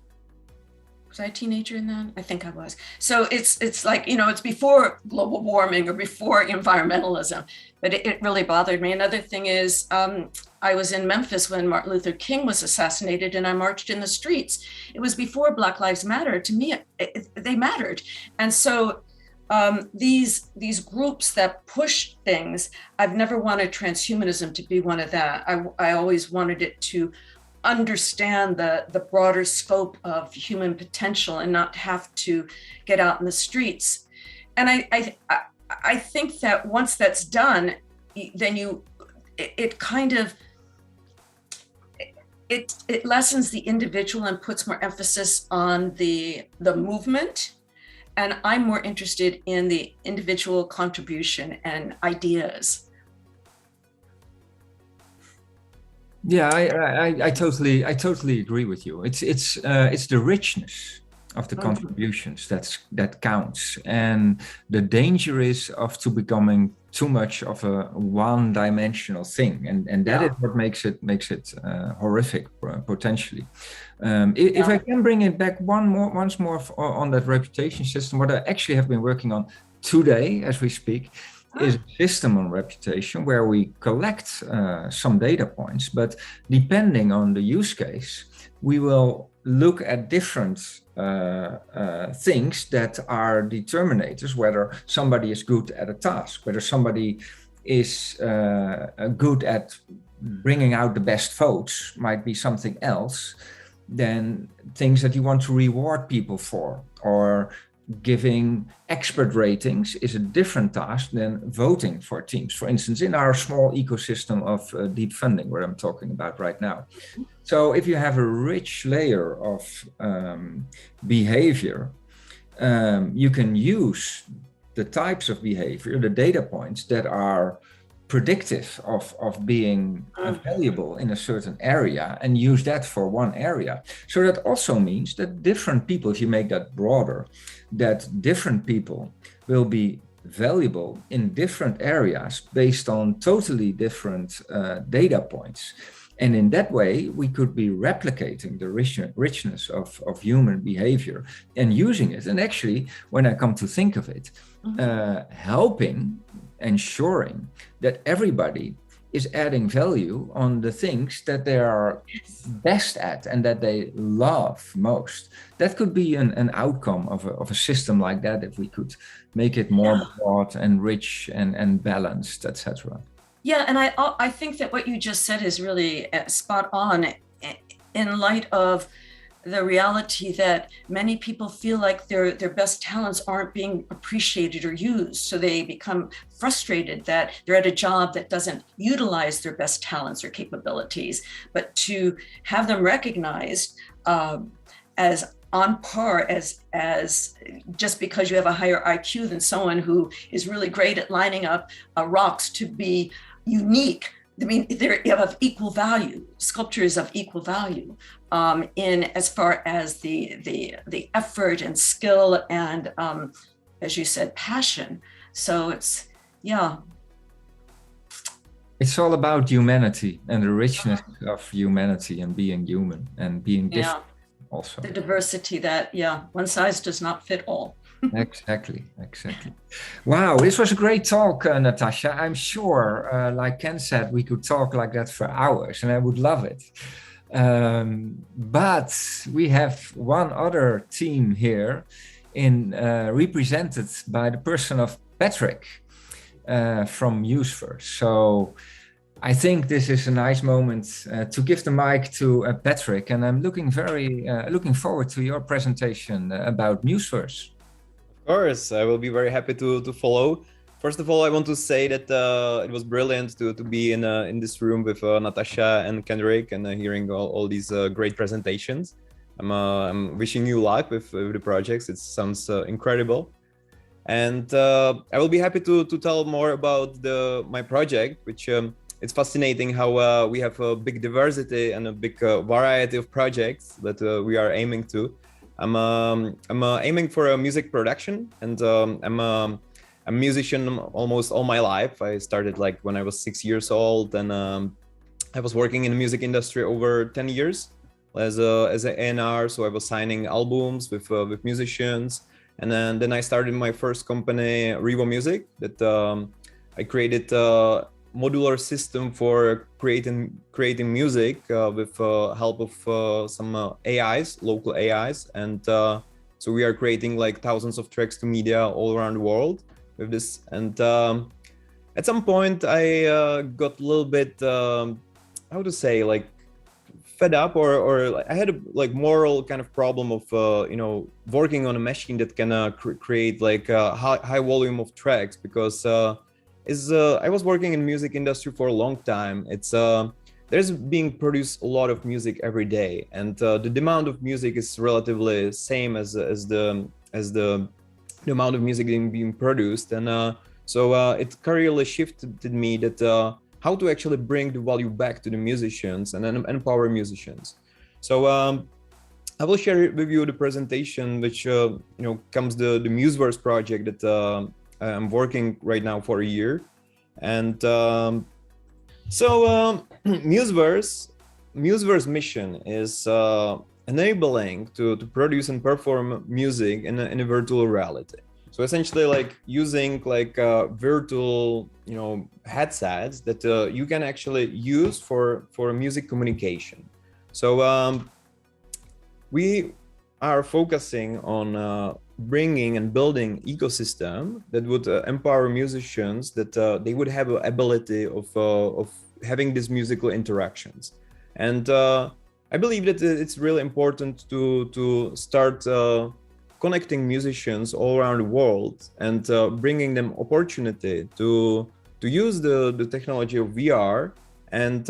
Was I a teenager in that? I think I was. So it's like, it's before global warming or before environmentalism, but it really bothered me. Another thing is, I was in Memphis when Martin Luther King was assassinated, and I marched in the streets. It was before Black Lives Matter. To me, they mattered. And so these groups that push things, I've never wanted transhumanism to be one of that. I always wanted it to understand the broader scope of human potential and not have to get out in the streets. And I think that once that's done, then it lessens the individual and puts more emphasis on the movement. And I'm more interested in the individual contribution and ideas. Yeah, I totally agree with you. It's the richness of the contributions that counts, and the danger is of becoming too much of a one-dimensional thing, and that is what makes it horrific potentially. If I can bring it back once more on that reputation system, what I actually have been working on today as we speak is a system on reputation where we collect some data points, but depending on the use case, we will look at different things that are determinators, whether somebody is good at a task, whether somebody is good at bringing out the best votes, might be something else than things that you want to reward people for, or giving expert ratings is a different task than voting for teams. For instance, in our small ecosystem of deep funding, where I'm talking about right now. So if you have a rich layer of behavior, you can use the types of behavior, the data points that are predictive of being valuable in a certain area, and use that for one area. So that also means that different people, if you make that broader, that different people will be valuable in different areas based on totally different data points. And in that way, we could be replicating the richness of human behavior and using it. And actually, when I come to think of it, helping, ensuring that everybody is adding value on the things that they are best at and that they love most. That could be an outcome of a system like that, if we could make it more broad and rich and balanced, etc. Yeah, and I think that what you just said is really spot on in light of the reality that many people feel like their best talents aren't being appreciated or used. So they become frustrated that they're at a job that doesn't utilize their best talents or capabilities. But to have them recognized as on par as just because you have a higher IQ than someone who is really great at lining up rocks to be unique. I mean, they're of equal value. Sculpture is of equal value in as far as the effort and skill and, as you said, passion. So it's, yeah. It's all about humanity and the richness of humanity and being human and being different also. The diversity that, one size does not fit all. Exactly. Wow, this was a great talk, Natasha. I'm sure, like Ken said, we could talk like that for hours, and I would love it. But we have one other team here, represented by the person of Patrick from Useverse. So I think this is a nice moment to give the mic to Patrick, and I'm looking forward to your presentation about Useverse. Of course, I will be very happy to follow. First of all, I want to say that it was brilliant to be in this room with Natasha and Kendrick and hearing all these great presentations. I'm wishing you luck with the projects. It sounds incredible. And I will be happy to tell more about my project, which it's fascinating how we have a big diversity and a big variety of projects that we are aiming to. I'm aiming for a music production, and I'm a musician almost all my life. I started like when I was 6 years old, and I was working in the music industry over 10 years as an A&R. So I was signing albums with musicians, and then I started my first company, Revo Music, that I created a modular system for creating music with help of some AIs, local AIs, and so we are creating like thousands of tracks to media all around the world with this. And at some point I got a little bit how to say, like fed up, or I had a like moral kind of problem of working on a machine that can create like a high volume of tracks, because I was working in the music industry for a long time. There's being produced a lot of music every day, and the demand of music is relatively same as the amount of music being produced. And so it clearly shifted me that how to actually bring the value back to the musicians and then empower musicians. So I will share with you the presentation, which comes the Museverse project that I'm working right now for a year. And Museverse mission is enabling to produce and perform music in a virtual reality. So essentially, like using like virtual headsets that you can actually use for music communication. So we are focusing on bringing and building ecosystem that would empower musicians, that they would have an ability of having these musical interactions. And I believe that it's really important to start connecting musicians all around the world and bringing them opportunity to use the technology of VR and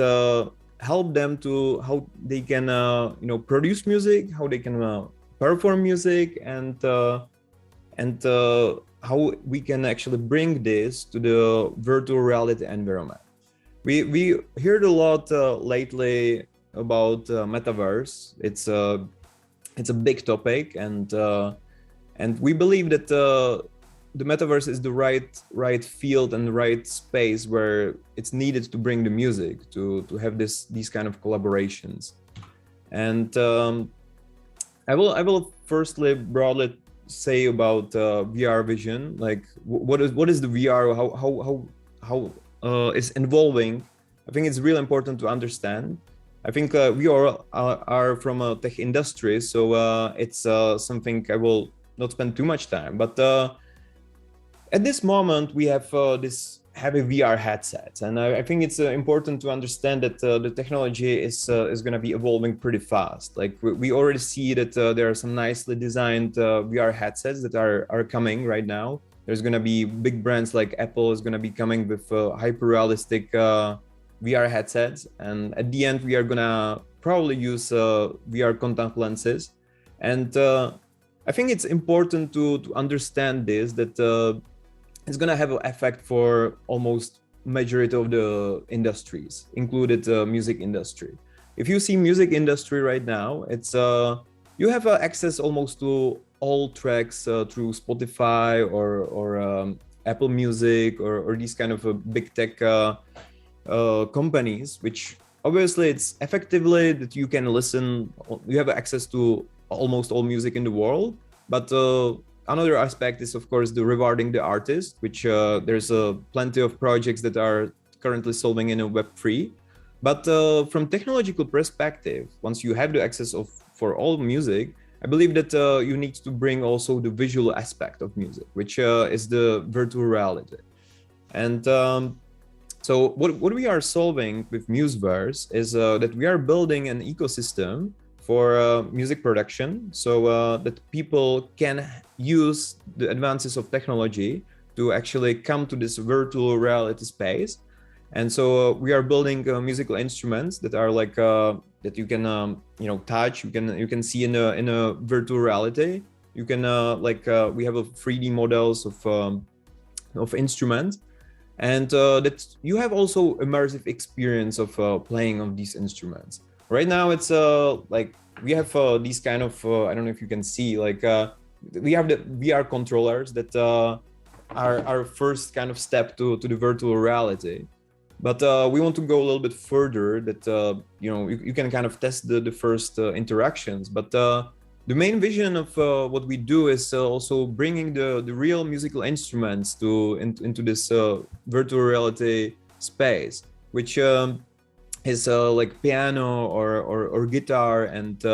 help them to how they can produce music, how they can perform music, and and how we can actually bring this to the virtual reality environment. We heard a lot lately about metaverse. It's a big topic, and we believe that the metaverse is the right field and the right space where it's needed to bring the music to have these kind of collaborations. And I will firstly broadly say about VR vision, like what is the VR, how is involving. I think it's really important to understand. I think we are from a tech industry, so it's something I will not spend too much time. But at this moment, we have this heavy VR headsets, and I think it's important to understand that the technology is going to be evolving pretty fast. Like we already see that there are some nicely designed VR headsets that are coming right now. There's going to be big brands like Apple is going to be coming with hyper-realistic VR headsets, and at the end we are going to probably use VR contact lenses. And I think it's important to understand this, that it's going to have an effect for almost majority of the industries, included music industry. If you see music industry right now, it's you have access almost to all tracks through Spotify or Apple Music or these kind of big tech companies, which obviously it's effectively that you can listen, you have access to almost all music in the world. But another aspect is, of course, the rewarding the artist, which there's plenty of projects that are currently solving in a Web3. But from technological perspective, once you have the access for all music, I believe that you need to bring also the visual aspect of music, which is the virtual reality. And so what we are solving with Museverse is that we are building an ecosystem for music production, so that people can use the advances of technology to actually come to this virtual reality space. And so we are building musical instruments that are like that you can touch, you can see in a virtual reality. You can we have a 3D models of instruments, and that you have also immersive experience of playing on these instruments. Right now, it's like we have these kind of I don't know if you can see, like we have the VR controllers that are our first kind of step to the virtual reality. But we want to go a little bit further. That you can kind of test the first interactions. But the main vision of what we do is also bringing the real musical instruments into this virtual reality space, which is like piano or guitar and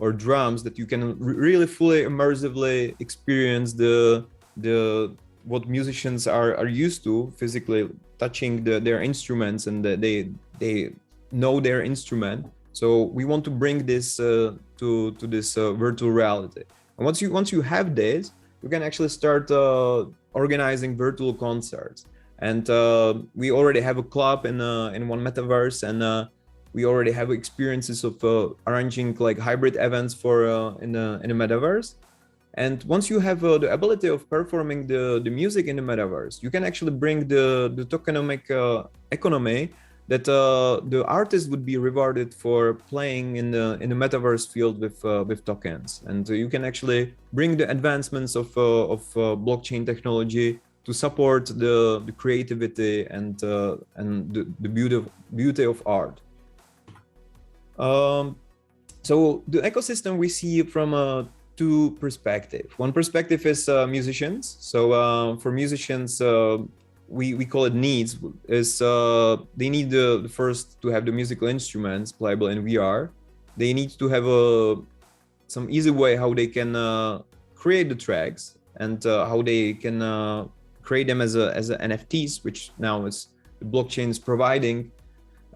or drums that you can really fully immersively experience the what musicians are used to, physically touching their instruments, and they know their instrument. So we want to bring this to this virtual reality. And once you have this, you can actually start organizing virtual concerts. And we already have a club in one metaverse, and we already have experiences of arranging like hybrid events for in a metaverse. And once you have the ability of performing the music in the metaverse, you can actually bring the tokenomic economy that the artist would be rewarded for playing in the metaverse field with tokens. And you can actually bring the advancements of blockchain technology to support the creativity and the beauty of art. So the ecosystem we see from two perspectives. One perspective is musicians. So for musicians, we call it needs. Is they need the first to have the musical instruments playable in VR. They need to have some easy way how they can create the tracks, and how they can create them as NFTs, which now is the blockchain is providing,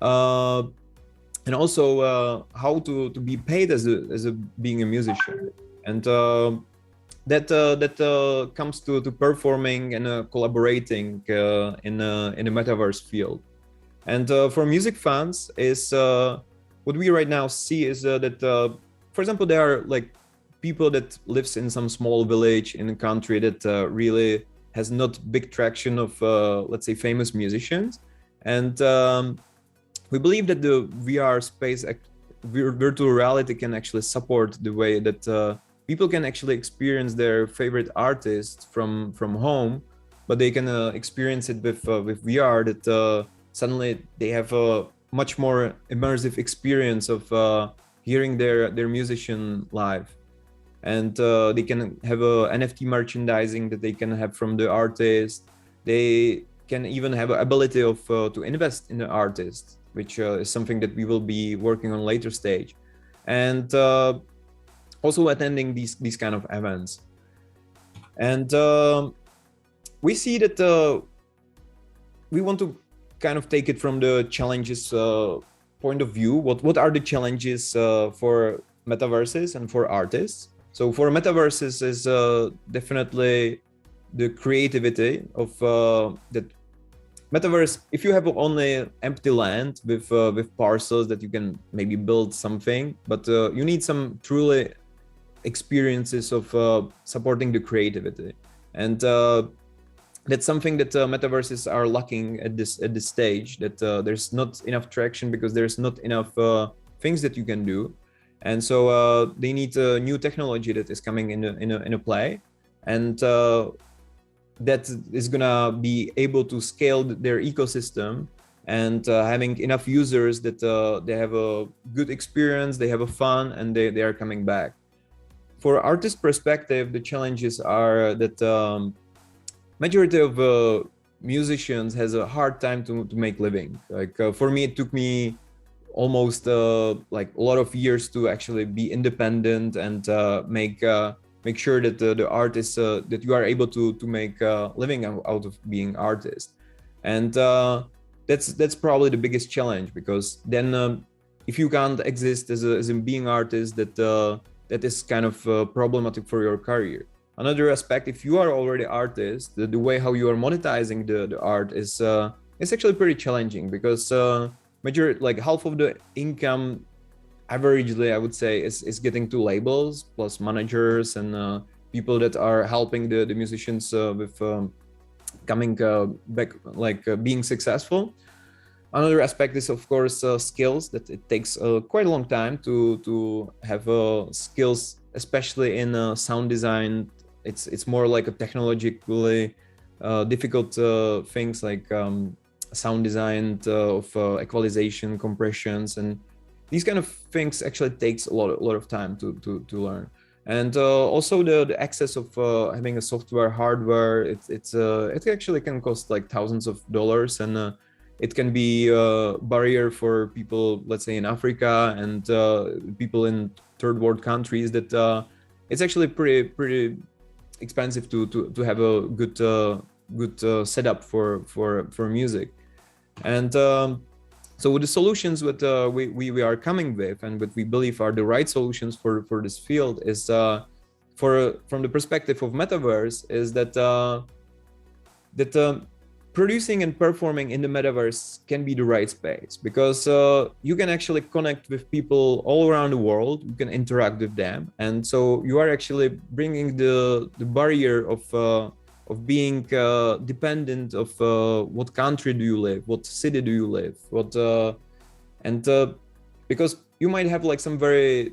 and also how to be paid as being a musician. And that comes to performing and collaborating in the metaverse field. And for music fans, is what we right now see is that, for example, there are like people that lives in some small village in a country that really has not big traction of let's say famous musicians. And we believe that the VR space, virtual reality, can actually support the way that people can actually experience their favorite artists from home, but they can experience it with VR. That suddenly they have a much more immersive experience of hearing their musician live, and they can have a NFT merchandising that they can have from the artist. They can even have an ability of to invest in the artist, which is something that we will be working on later stage, and also attending these kind of events. And we see that we want to kind of take it from the challenges point of view. What are the challenges for metaverses and for artists? So for metaverses is definitely the creativity of that metaverse. If you have only empty land with parcels that you can maybe build something, but you need some truly experiences of supporting the creativity, and that's something that metaverses are lacking at this stage. That there's not enough traction because there's not enough things that you can do, and so they need a new technology that is coming in a play, and that is gonna be able to scale their ecosystem, and having enough users that they have a good experience, they have a fun, and they are coming back. For artist perspective, the challenges are that majority of musicians has a hard time to make living. Like for me, it took me almost like a lot of years to actually be independent and make sure that the artists that you are able to make a living out of being artist. And that's probably the biggest challenge, because then if you can't exist as a being artist, that is kind of problematic for your career. Another aspect, if you are already artist, the way how you are monetizing the art is actually pretty challenging, because like half of the income averagely, I would say, is getting to labels plus managers and people that are helping the musicians with coming back, like being successful. Another aspect is, of course, skills, that it takes quite a long time to have skills, especially in sound design. It's more like a technologically difficult things, like sound design of equalization, compressions, and these kind of things actually takes a lot of time to learn. And also the access of having a software, hardware, it actually can cost like thousands of dollars, and it can be a barrier for people, let's say in Africa, and people in third world countries, that it's actually pretty expensive to have a good setup for music. And so with the solutions that we are coming with, and what we believe are the right solutions for this field, is from the perspective of metaverse, is that producing and performing in the metaverse can be the right space, because you can actually connect with people all around the world, you can interact with them, and so you are actually bringing the barrier of being dependent of what country do you live, what city do you live, because you might have like some very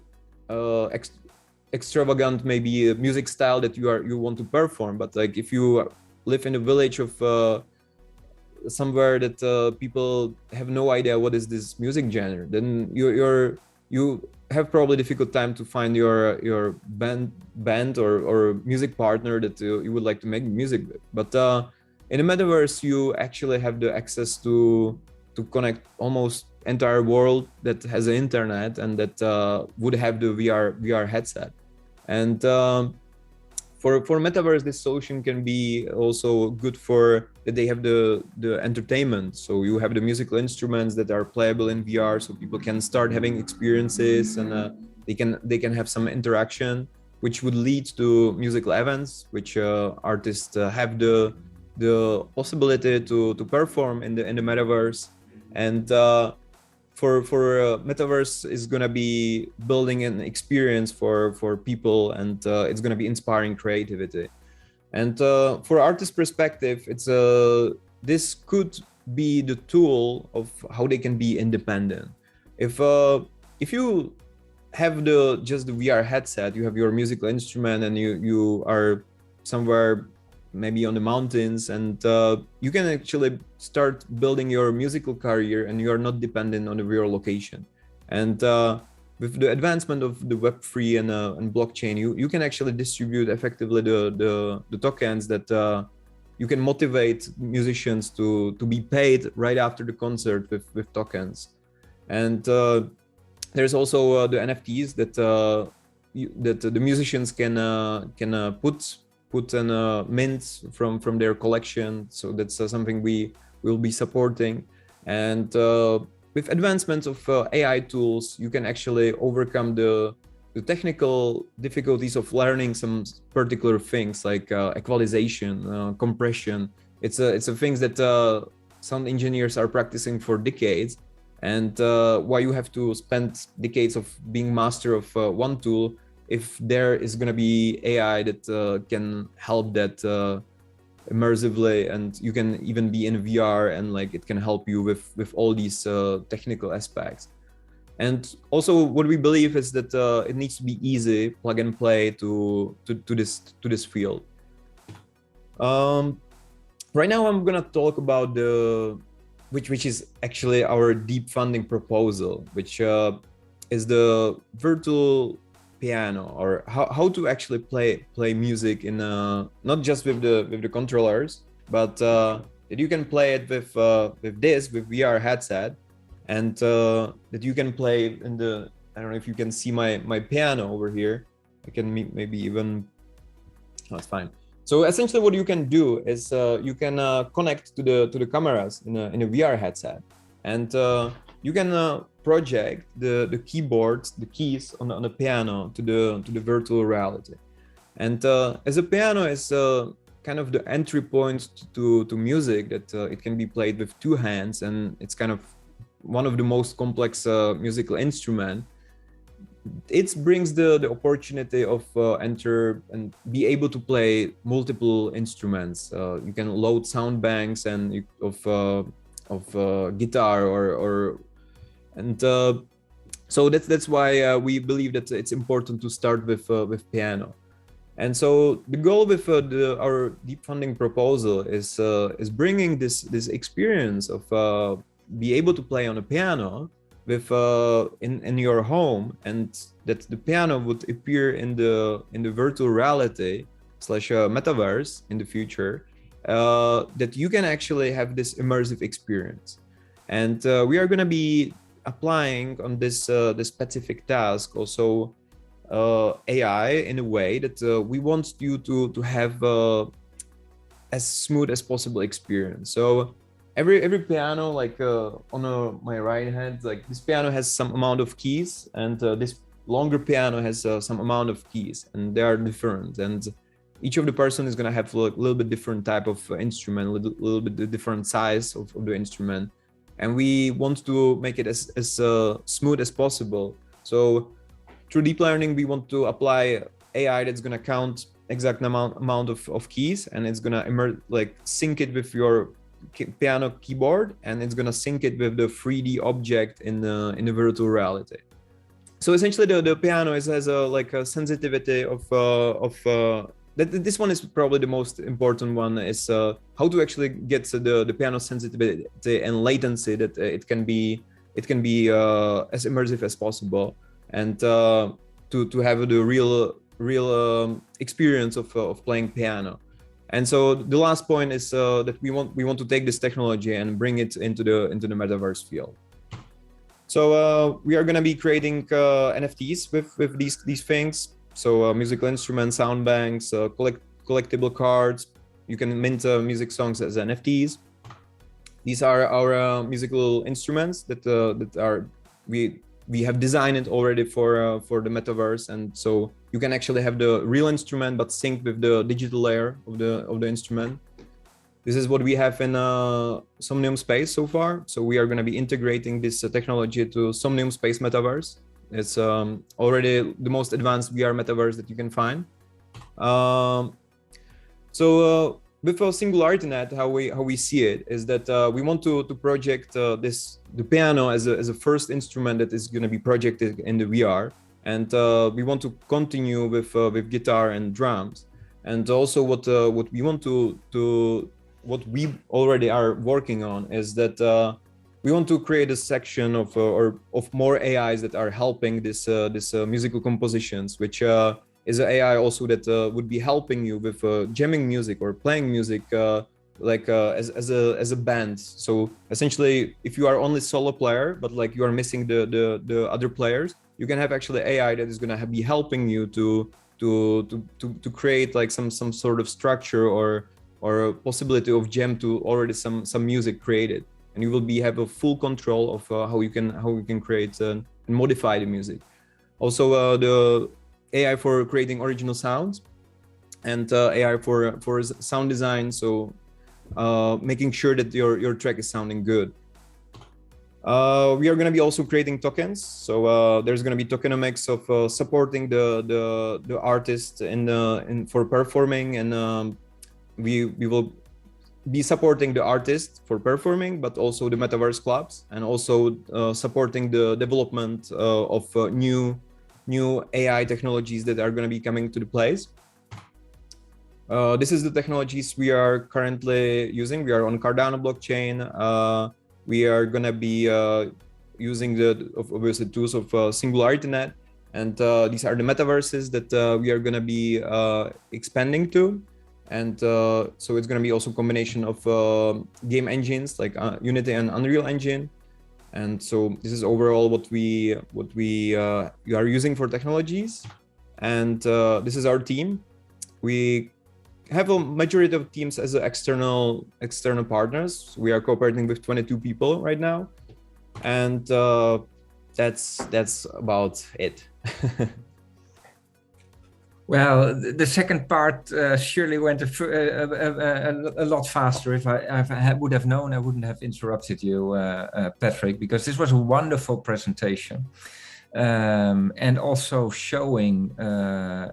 extravagant maybe music style that you want to perform, but like if you live in a village of somewhere that people have no idea what is this music genre, then you have probably difficult time to find your band or music partner that you would like to make music with. But in the metaverse, you actually have the access to connect almost entire world that has an internet, and that would have the VR headset. And for metaverse, this solution can be also good for that they have the entertainment. So you have the musical instruments that are playable in VR, so people can start having experiences, and they can have some interaction, which would lead to musical events, which artists have the possibility to perform in the metaverse. And metaverse is gonna be building an experience for people, and it's gonna be inspiring creativity. And for artist perspective, it's this could be the tool of how they can be independent. If you have just the VR headset, you have your musical instrument, and you are somewhere maybe on the mountains, and you can actually start building your musical career, and you are not dependent on the real location. And with the advancement of the Web3 and blockchain, you can actually distribute effectively the tokens that you can motivate musicians to be paid right after the concert with tokens. And there's also the NFTs that the musicians can put and mint from their collection. So that's something we will be supporting. And with advancements of AI tools, you can actually overcome the technical difficulties of learning some particular things like equalization, compression. It's a things that some engineers are practicing for decades. And why you have to spend decades of being master of one tool if there is going to be AI that can help that immersively, and you can even be in VR, and like it can help you with all these technical aspects. And also what we believe is that it needs to be easy, plug and play to this field. Right now I'm gonna talk about which is actually our deep funding proposal, which is the virtual piano, or how to actually play music in not just with the controllers, but that you can play it with VR headset, and that you can play in the, I don't know if you can see my piano over here. I can maybe even, oh, it's fine. So essentially what you can do is you can connect to the cameras in a VR headset, and you can project the keyboards, the keys on the piano to the virtual reality. And as a piano is kind of the entry point to music, that it can be played with two hands, and it's kind of one of the most complex musical instrument. It brings the opportunity of enter and be able to play multiple instruments. You can load sound banks and of guitar or so that's why we believe that it's important to start with piano. And so the goal with our deep funding proposal is bringing this experience of be able to play on a piano with in your home, and that the piano would appear in the virtual reality / metaverse in the future, that you can actually have this immersive experience. And we are going to be applying on this specific task also AI in a way that we want you to have as smooth as possible experience. So every piano, like on my right hand, like this piano has some amount of keys, and this longer piano has some amount of keys, and they are different. And each of the person is going to have like a little bit different type of instrument, a little bit different size of the instrument. And we want to make it as smooth as possible. So through deep learning, we want to apply AI that's going to count exact amount of keys, and it's going to sync it with your piano keyboard, and it's going to sync it with the 3D object in the virtual reality. So essentially the piano has a sensitivity of this one is probably the most important one, is how to actually get the piano sensitivity and latency, that it can be as immersive as possible, and to have the real experience of playing piano. And so the last point is that we want to take this technology and bring it into the metaverse field. So we are going to be creating NFTs with these things. So musical instruments, sound banks, collectible cards. You can mint music songs as NFTs. These are our musical instruments that are we have designed it already for the metaverse, and so you can actually have the real instrument but sync with the digital layer of the instrument. This is what we have in Somnium Space so far. So we are going to be integrating this technology to Somnium Space Metaverse. It's already the most advanced VR metaverse that you can find. With SingularityNET, how we see it is that we want to project the piano as a first instrument that is going to be projected in the VR, and we want to continue with guitar and drums, and also what we want to what we already are working on is that we want to create a section of more AIs that are helping this musical compositions, which is an AI also that would be helping you with jamming music or playing music as a band. So essentially, if you are only solo player, but like you are missing the other players, you can have actually AI that is going to be helping you to create like some sort of structure or a possibility of jam to already some music created, and you will have a full control of how you can create and modify the music. Also, the AI for creating original sounds, and AI for sound design. So making sure that your track is sounding good. We are going to be also creating tokens. So there's going to be tokenomics of supporting the artist for performing, and we will be supporting the artist for performing, but also the metaverse clubs, and also supporting the development of new AI technologies that are going to be coming to the place. This is the technologies we are currently using. We are on Cardano blockchain. We are going to be using obviously tools of SingularityNET, and these are the metaverses that we are going to be expanding to. And so it's going to be also a combination of game engines like Unity and Unreal Engine. And so this is overall what we are using for technologies. And this is our team. We have a majority of teams as external partners. We are cooperating with 22 people right now, and that's about it. Well, the second part surely went a lot faster. If I would have known, I wouldn't have interrupted you, Patrick, because this was a wonderful presentation, and also showing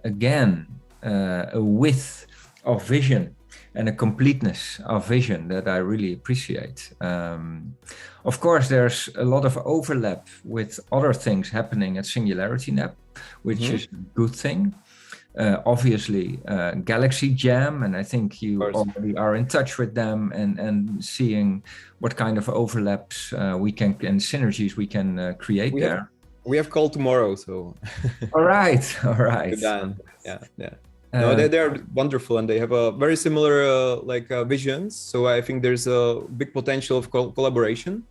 again a width of vision and a completeness of vision that I really appreciate. Of course, there's a lot of overlap with other things happening at SingularityNET, which is a good thing. Obviously, Galaxy Jam, and I think you already are in touch with them and seeing what kind of overlaps we can and synergies we can create there. We have call tomorrow, so. All right. Good done. Yeah. No, they are wonderful, and they have a very similar visions. So I think there's a big potential of collaboration,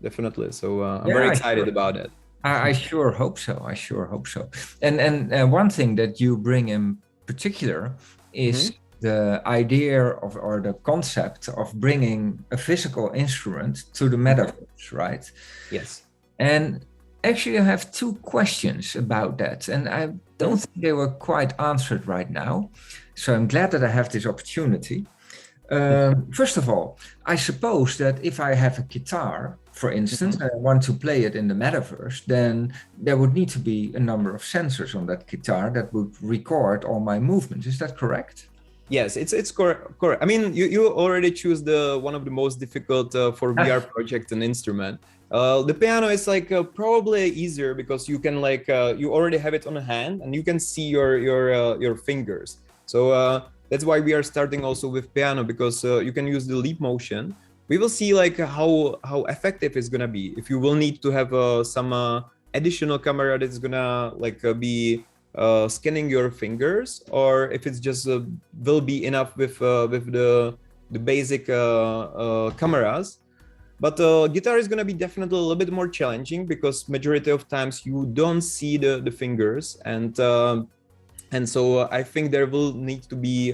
definitely. So I'm very excited about it. I sure hope so. And one thing that you bring in particular is the idea of, or the concept of bringing a physical instrument to the metaverse, right? Yes. And actually, I have two questions about that, and I don't think they were quite answered right now. So I'm glad that I have this opportunity. First of all, I suppose that if I have a guitar, for instance, and I want to play it in the metaverse, then there would need to be a number of sensors on that guitar that would record all my movements. Is that correct? Yes, it's correct. I mean, you already choose one of the most difficult for VR project and instrument. The piano is probably easier because you can you already have it on hand and you can see your fingers. So that's why we are starting also with piano, because you can use the leap motion. We will see how effective it's gonna be. If you will need to have some additional camera that's gonna be scanning your fingers, or if it's just will be enough with the basic cameras. But guitar is gonna be definitely a little bit more challenging because majority of times you don't see the fingers, and so I think there will need to be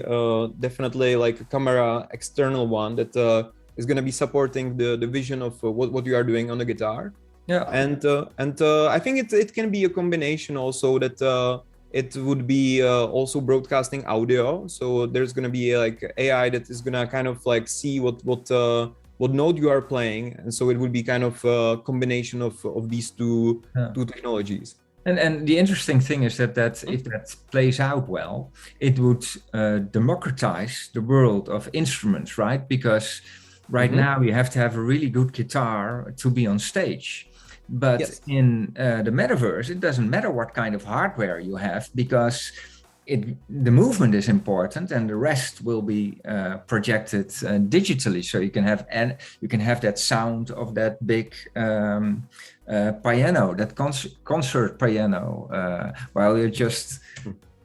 definitely a camera external one that is going to be supporting the vision of what you are doing on the guitar. Yeah. And I think it can be a combination also that it would be also broadcasting audio. So there's going to be like AI that is going to kind of like see what note you are playing, and so it would be kind of a combination of these two technologies. And the interesting thing is that if that plays out well, it would democratize the world of instruments, right? Because right now you have to have a really good guitar to be on stage. But Yes. in the metaverse, it doesn't matter what kind of hardware you have, because the movement is important, and the rest will be projected digitally. So you can have that sound of that big piano, that concert piano, while you're just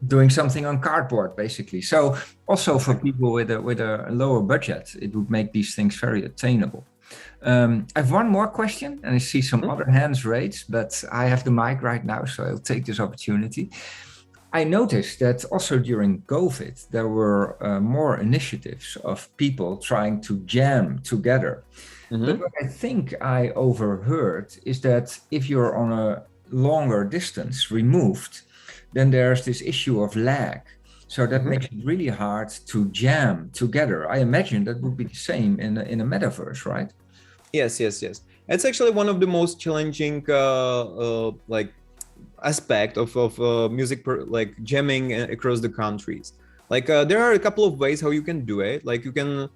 doing something on cardboard, basically. So also for people with a lower budget, it would make these things very attainable. I have one more question, and I see some other hands raised, but I have the mic right now, so I'll take this opportunity. I noticed that also during COVID, there were more initiatives of people trying to jam together. But what I think I overheard is that if you're on a longer distance removed, then there's this issue of lag. So that makes it really hard to jam together. I imagine that would be the same in a metaverse, right? Yes. It's actually one of the most challenging like aspect of music, like jamming across the countries. Like there are a couple of ways how you can do it. Like you can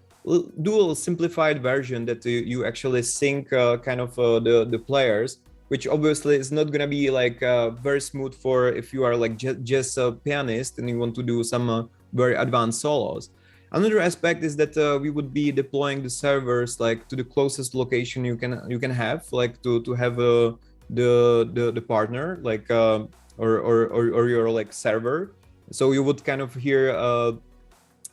do a simplified version that you actually sync kind of the players, which obviously is not going to be like very smooth for if you are like just a pianist and you want to do some very advanced solos. Another aspect is that we would be deploying the servers like to the closest location you can have, like to have the partner, like or your like server. So you would kind of hear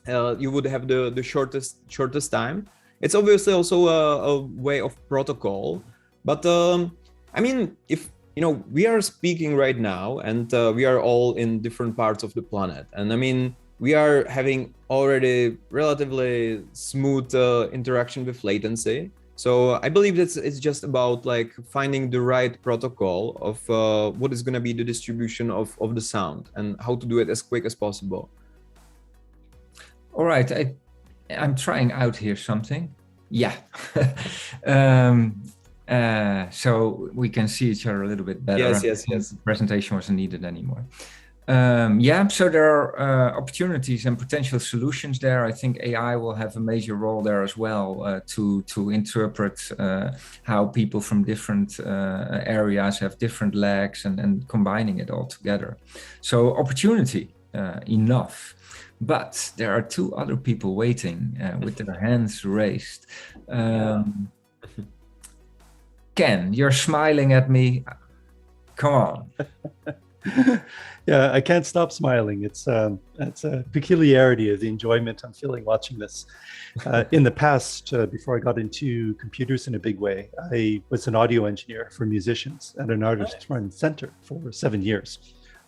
you would have the shortest time. It's obviously also a way of protocol, but I mean, if you know, we are speaking right now, and we are all in different parts of the planet, and I mean, we are having already relatively smooth interaction with latency. So I believe that it's just about like finding the right protocol of what is going to be the distribution of the sound and how to do it as quick as possible. All right, I'm trying out here something. Yeah. So we can see each other a little bit better. Yes. The presentation wasn't needed anymore. Yeah, so there are opportunities and potential solutions there. I think AI will have a major role there as well to interpret how people from different areas have different lags and combining it all together. So opportunity enough. But there are two other people waiting with their hands raised. Ken, you're smiling at me. Come on. Yeah, I can't stop smiling. It's a peculiarity of the enjoyment I'm feeling watching this. In the past, before I got into computers in a big way, I was an audio engineer for musicians at an artist-run center for 7 years.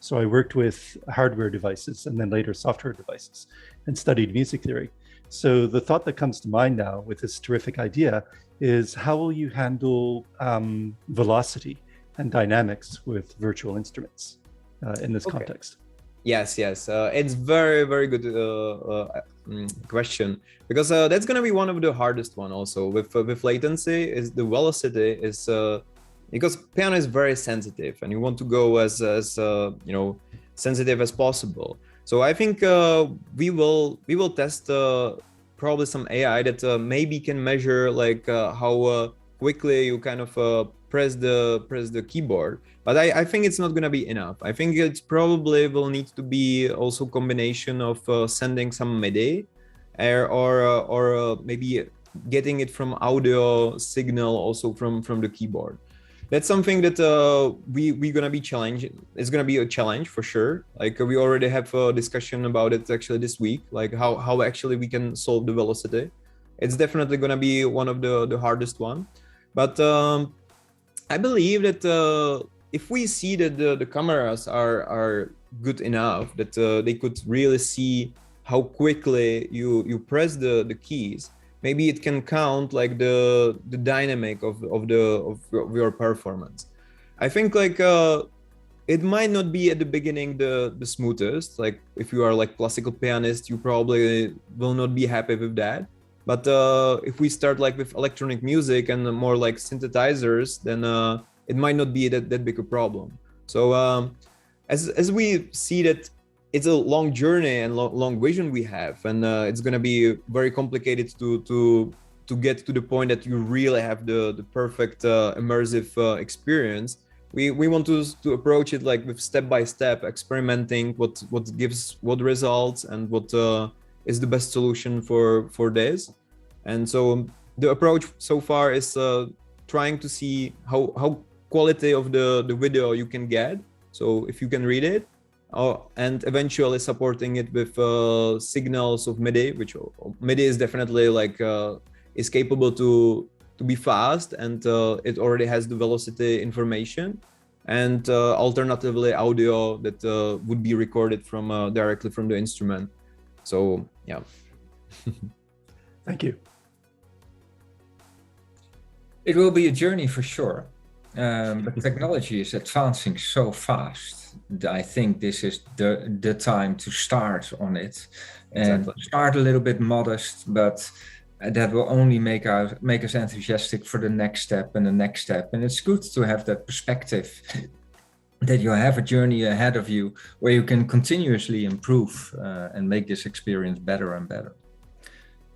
So I worked with hardware devices and then later software devices and studied music theory. So the thought that comes to mind now with this terrific idea is, how will you handle velocity and dynamics with virtual instruments in this context? Yes. It's very good question, because that's going to be one of the hardest one also with latency. Is the velocity is because piano is very sensitive, and you want to go as you know, sensitive as possible. So I think we will test probably some AI that maybe can measure like how quickly you kind of press the keyboard. But I think it's not going to be enough. I think it probably will need to be also combination of sending some MIDI or maybe getting it from audio signal also from the keyboard. That's something that we're gonna be challenging. It's gonna be a challenge for sure. Like we already have a discussion about it actually this week, like how actually we can solve the velocity. It's definitely gonna be one of the hardest one. But I believe that if we see that the cameras are good enough, that they could really see how quickly you press the keys, maybe it can count like the dynamic of your performance. I think like it might not be at the beginning the smoothest. Like if you are like classical pianist, you probably will not be happy with that. But if we start like with electronic music and more like synthesizers, then it might not be that big a problem. So as we see that it's a long journey and long vision we have, and it's going to be very complicated to get to the point that you really have the perfect immersive experience. We want to approach it like with step by step, experimenting what gives what results and what is the best solution for this. And so the approach so far is trying to see how quality of the video you can get. So if you can read it, and eventually supporting it with signals of MIDI, which MIDI is definitely like is capable to be fast, and it already has the velocity information, and alternatively audio that would be recorded from directly from the instrument. So yeah. Thank you. It will be a journey for sure, but technology is advancing so fast. I think this is the time to start on it, and Exactly. start a little bit modest, but that will only make us enthusiastic for the next step and the next step. And it's good to have that perspective that you have a journey ahead of you where you can continuously improve and make this experience better and better.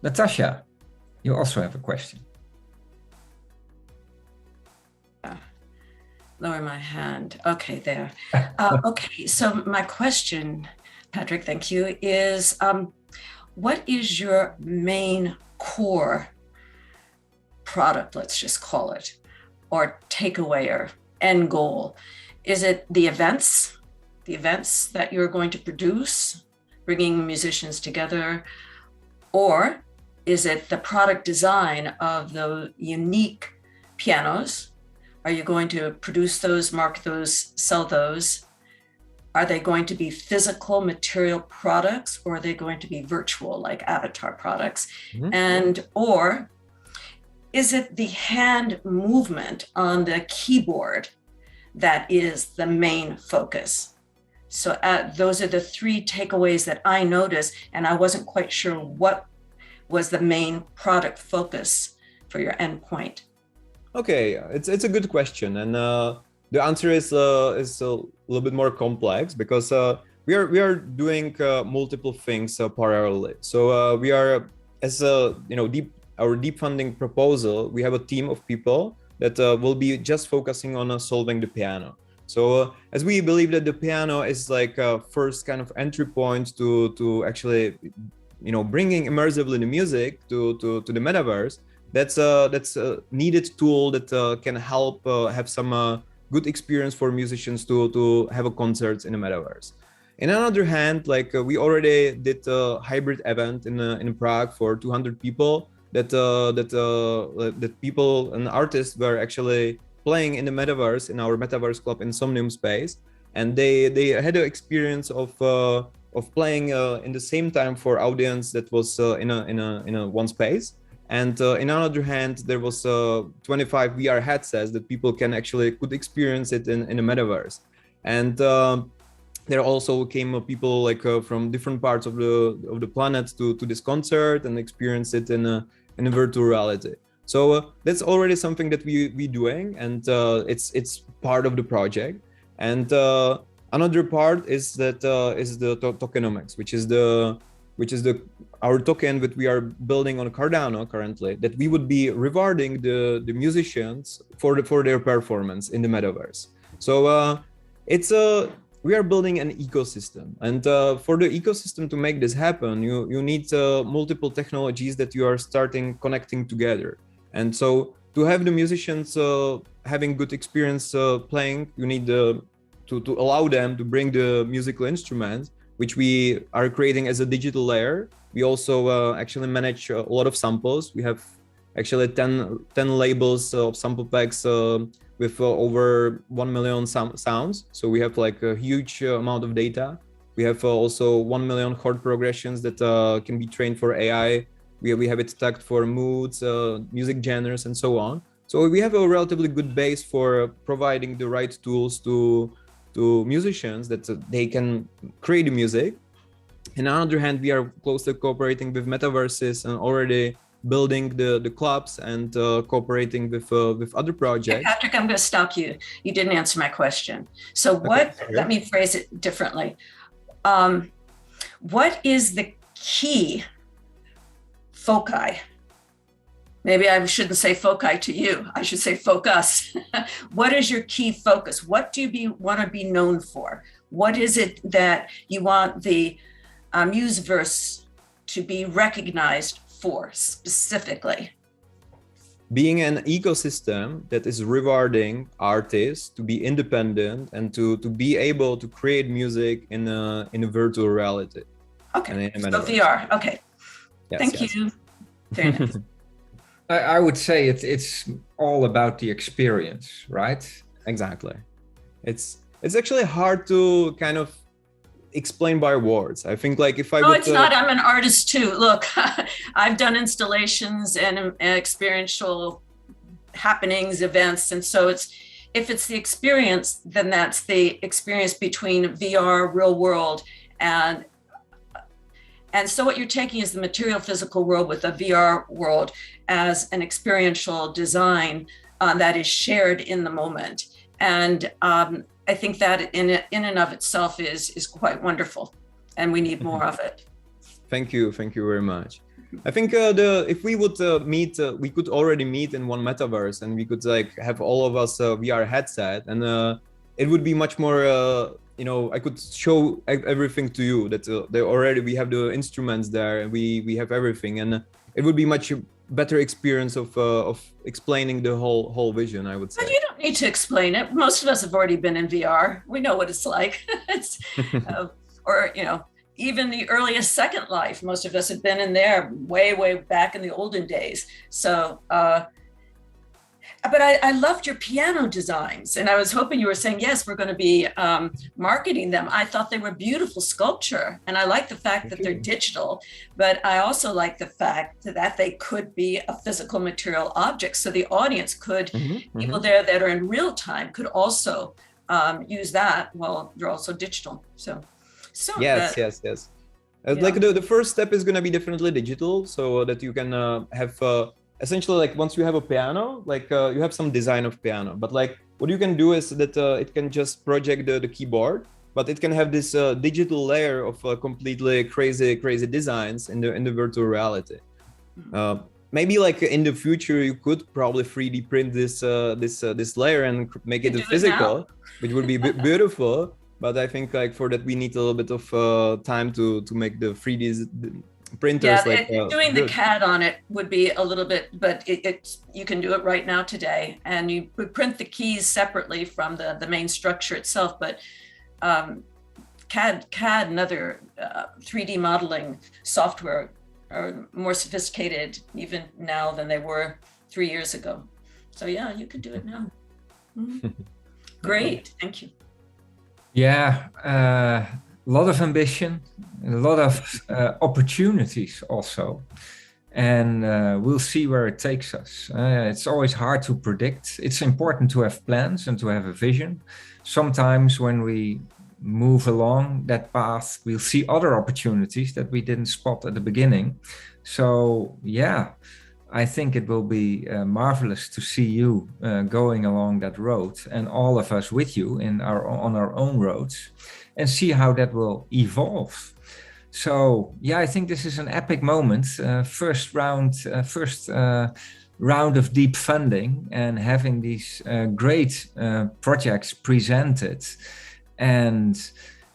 Natasha, you also have a question. Lower my hand. Okay, there. Okay, so my question, Patrick, thank you, is what is your main core product, let's just call it, or takeaway or end goal? Is it the events that you're going to produce, bringing musicians together, or is it the product design of the unique pianos? Are you going to produce those, mark those, sell those? Are they going to be physical material products, or are they going to be virtual, like avatar products? Mm-hmm. And or is it the hand movement on the keyboard that is the main focus? So those are the three takeaways that I noticed, and I wasn't quite sure what was the main product focus for your endpoint. Okay, it's a good question, and the answer is a little bit more complex, because we are doing multiple things parallelly. So we are, as our deep funding proposal, we have a team of people that will be just focusing on solving the piano. So as we believe that the piano is like a first kind of entry point to actually bringing immersively the music to the metaverse. That's a needed tool that can help have some good experience for musicians to have a concert in the metaverse. In another hand, like we already did a hybrid event in Prague for 200 people that people and artists were actually playing in the metaverse, in our metaverse club Insomnium space, and they had an experience of playing in the same time for audience that was in a one space. And in another hand, there was 25 VR headsets that people could experience it in the metaverse. And there also came people like from different parts of the planet to this concert and experience it in a virtual reality. So that's already something that we doing, and it's part of the project. And another part is that is the tokenomics, which is our token that we are building on Cardano currently, that we would be rewarding the musicians for their performance in the metaverse. So we are building an ecosystem, and for the ecosystem to make this happen, you need multiple technologies that you are starting connecting together. And so to have the musicians having good experience playing, you need to allow them to bring the musical instruments, which we are creating as a digital layer. We also actually manage a lot of samples. We have actually 10 labels of sample packs with over 1 million sounds. So we have like a huge amount of data. We have also 1 million chord progressions that can be trained for AI. We have it tagged for moods, music genres, and so on. So we have a relatively good base for providing the right tools to to musicians that they can create music. And on the other hand, we are closely cooperating with metaverses and already building the clubs and cooperating with other projects. Patrick, I'm going to stop you. You didn't answer my question. So what, let me phrase it differently. What is the key foci? Maybe I shouldn't say foci to you. I should say focus. What is your key focus? What do you want to be known for? What is it that you want the Museverse to be recognized for specifically? Being an ecosystem that is rewarding artists to be independent and to be able to create music in a virtual reality. Okay, so VR. Okay, yes, thank you. Very nice. I would say it's all about the experience, right? Exactly. It's actually hard to kind of explain by words. I think like if I it's not. I'm an artist too. Look, I've done installations and experiential happenings, events, and so if it's the experience, then that's the experience between VR, real world, and so what you're taking is the material physical world with a VR world as an experiential design that is shared in the moment. And I think that in and of itself is quite wonderful, and we need more of it. Thank you very much. I think if we would meet, we could already meet in one metaverse, and we could like have all of us VR headset, and it would be much more. I could show everything to you that we have the instruments there, and we have everything, and it would be much better experience of explaining the whole vision, I would say. But you don't need to explain it. Most of us have already been in VR. We know what it's like. Or even the earliest Second Life, most of us have been in there way back in the olden days. So but I loved your piano designs, and I was hoping you were saying, yes, we're going to be marketing them. I thought they were beautiful sculpture, and I like the fact that they're digital, but I also like the fact that they could be a physical material object. So the audience could, people there that are in real time could also use that while they're also digital. So yes. Like the first step is going to be definitely digital, so that you can have essentially, like once you have a piano, like you have some design of piano, but like what you can do is that it can just project the keyboard, but it can have this digital layer of completely crazy designs in the virtual reality. Maybe like in the future you could probably 3D print this layer and make it physical, which would be beautiful. But I think like for that we need a little bit of time to make the 3D printers. Yeah, doing the CAD on it would be a little bit, but you can do it right now today, and you would print the keys separately from the main structure itself. But CAD and other 3D modeling software are more sophisticated even now than they were 3 years ago. So yeah, you could do it now. Great, thank you. Yeah, a lot of ambition, a lot of opportunities also, and we'll see where it takes us. It's always hard to predict. It's important to have plans and to have a vision. Sometimes when we move along that path, we'll see other opportunities that we didn't spot at the beginning. So yeah, I think it will be marvelous to see you going along that road, and all of us with you on our own roads, and see how that will evolve. So yeah, I think this is an epic moment. First round of deep funding, and having these great projects presented. And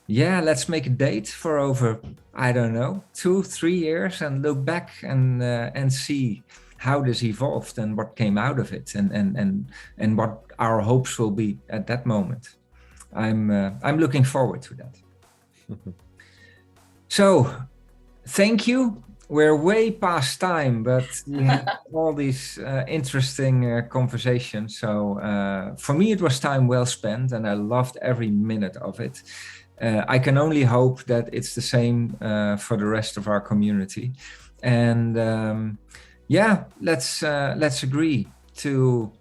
yeah, let's make a date for over, I don't know, 2-3 years, and look back and see how this evolved and what came out of it, and what our hopes will be at that moment. I'm looking forward to that. So, thank you. We're way past time, but we had all these interesting conversations. So for me, it was time well spent, and I loved every minute of it. I can only hope that it's the same for the rest of our community. And yeah, let's agree to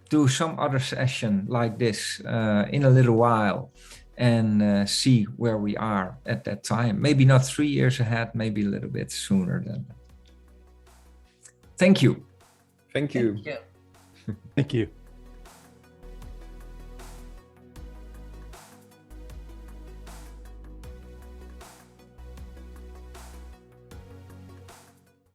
do some other session like this in a little while, and see where we are at that time. Maybe not 3 years ahead, maybe a little bit sooner than that. Thank you. Thank you. Thank you. Thank you.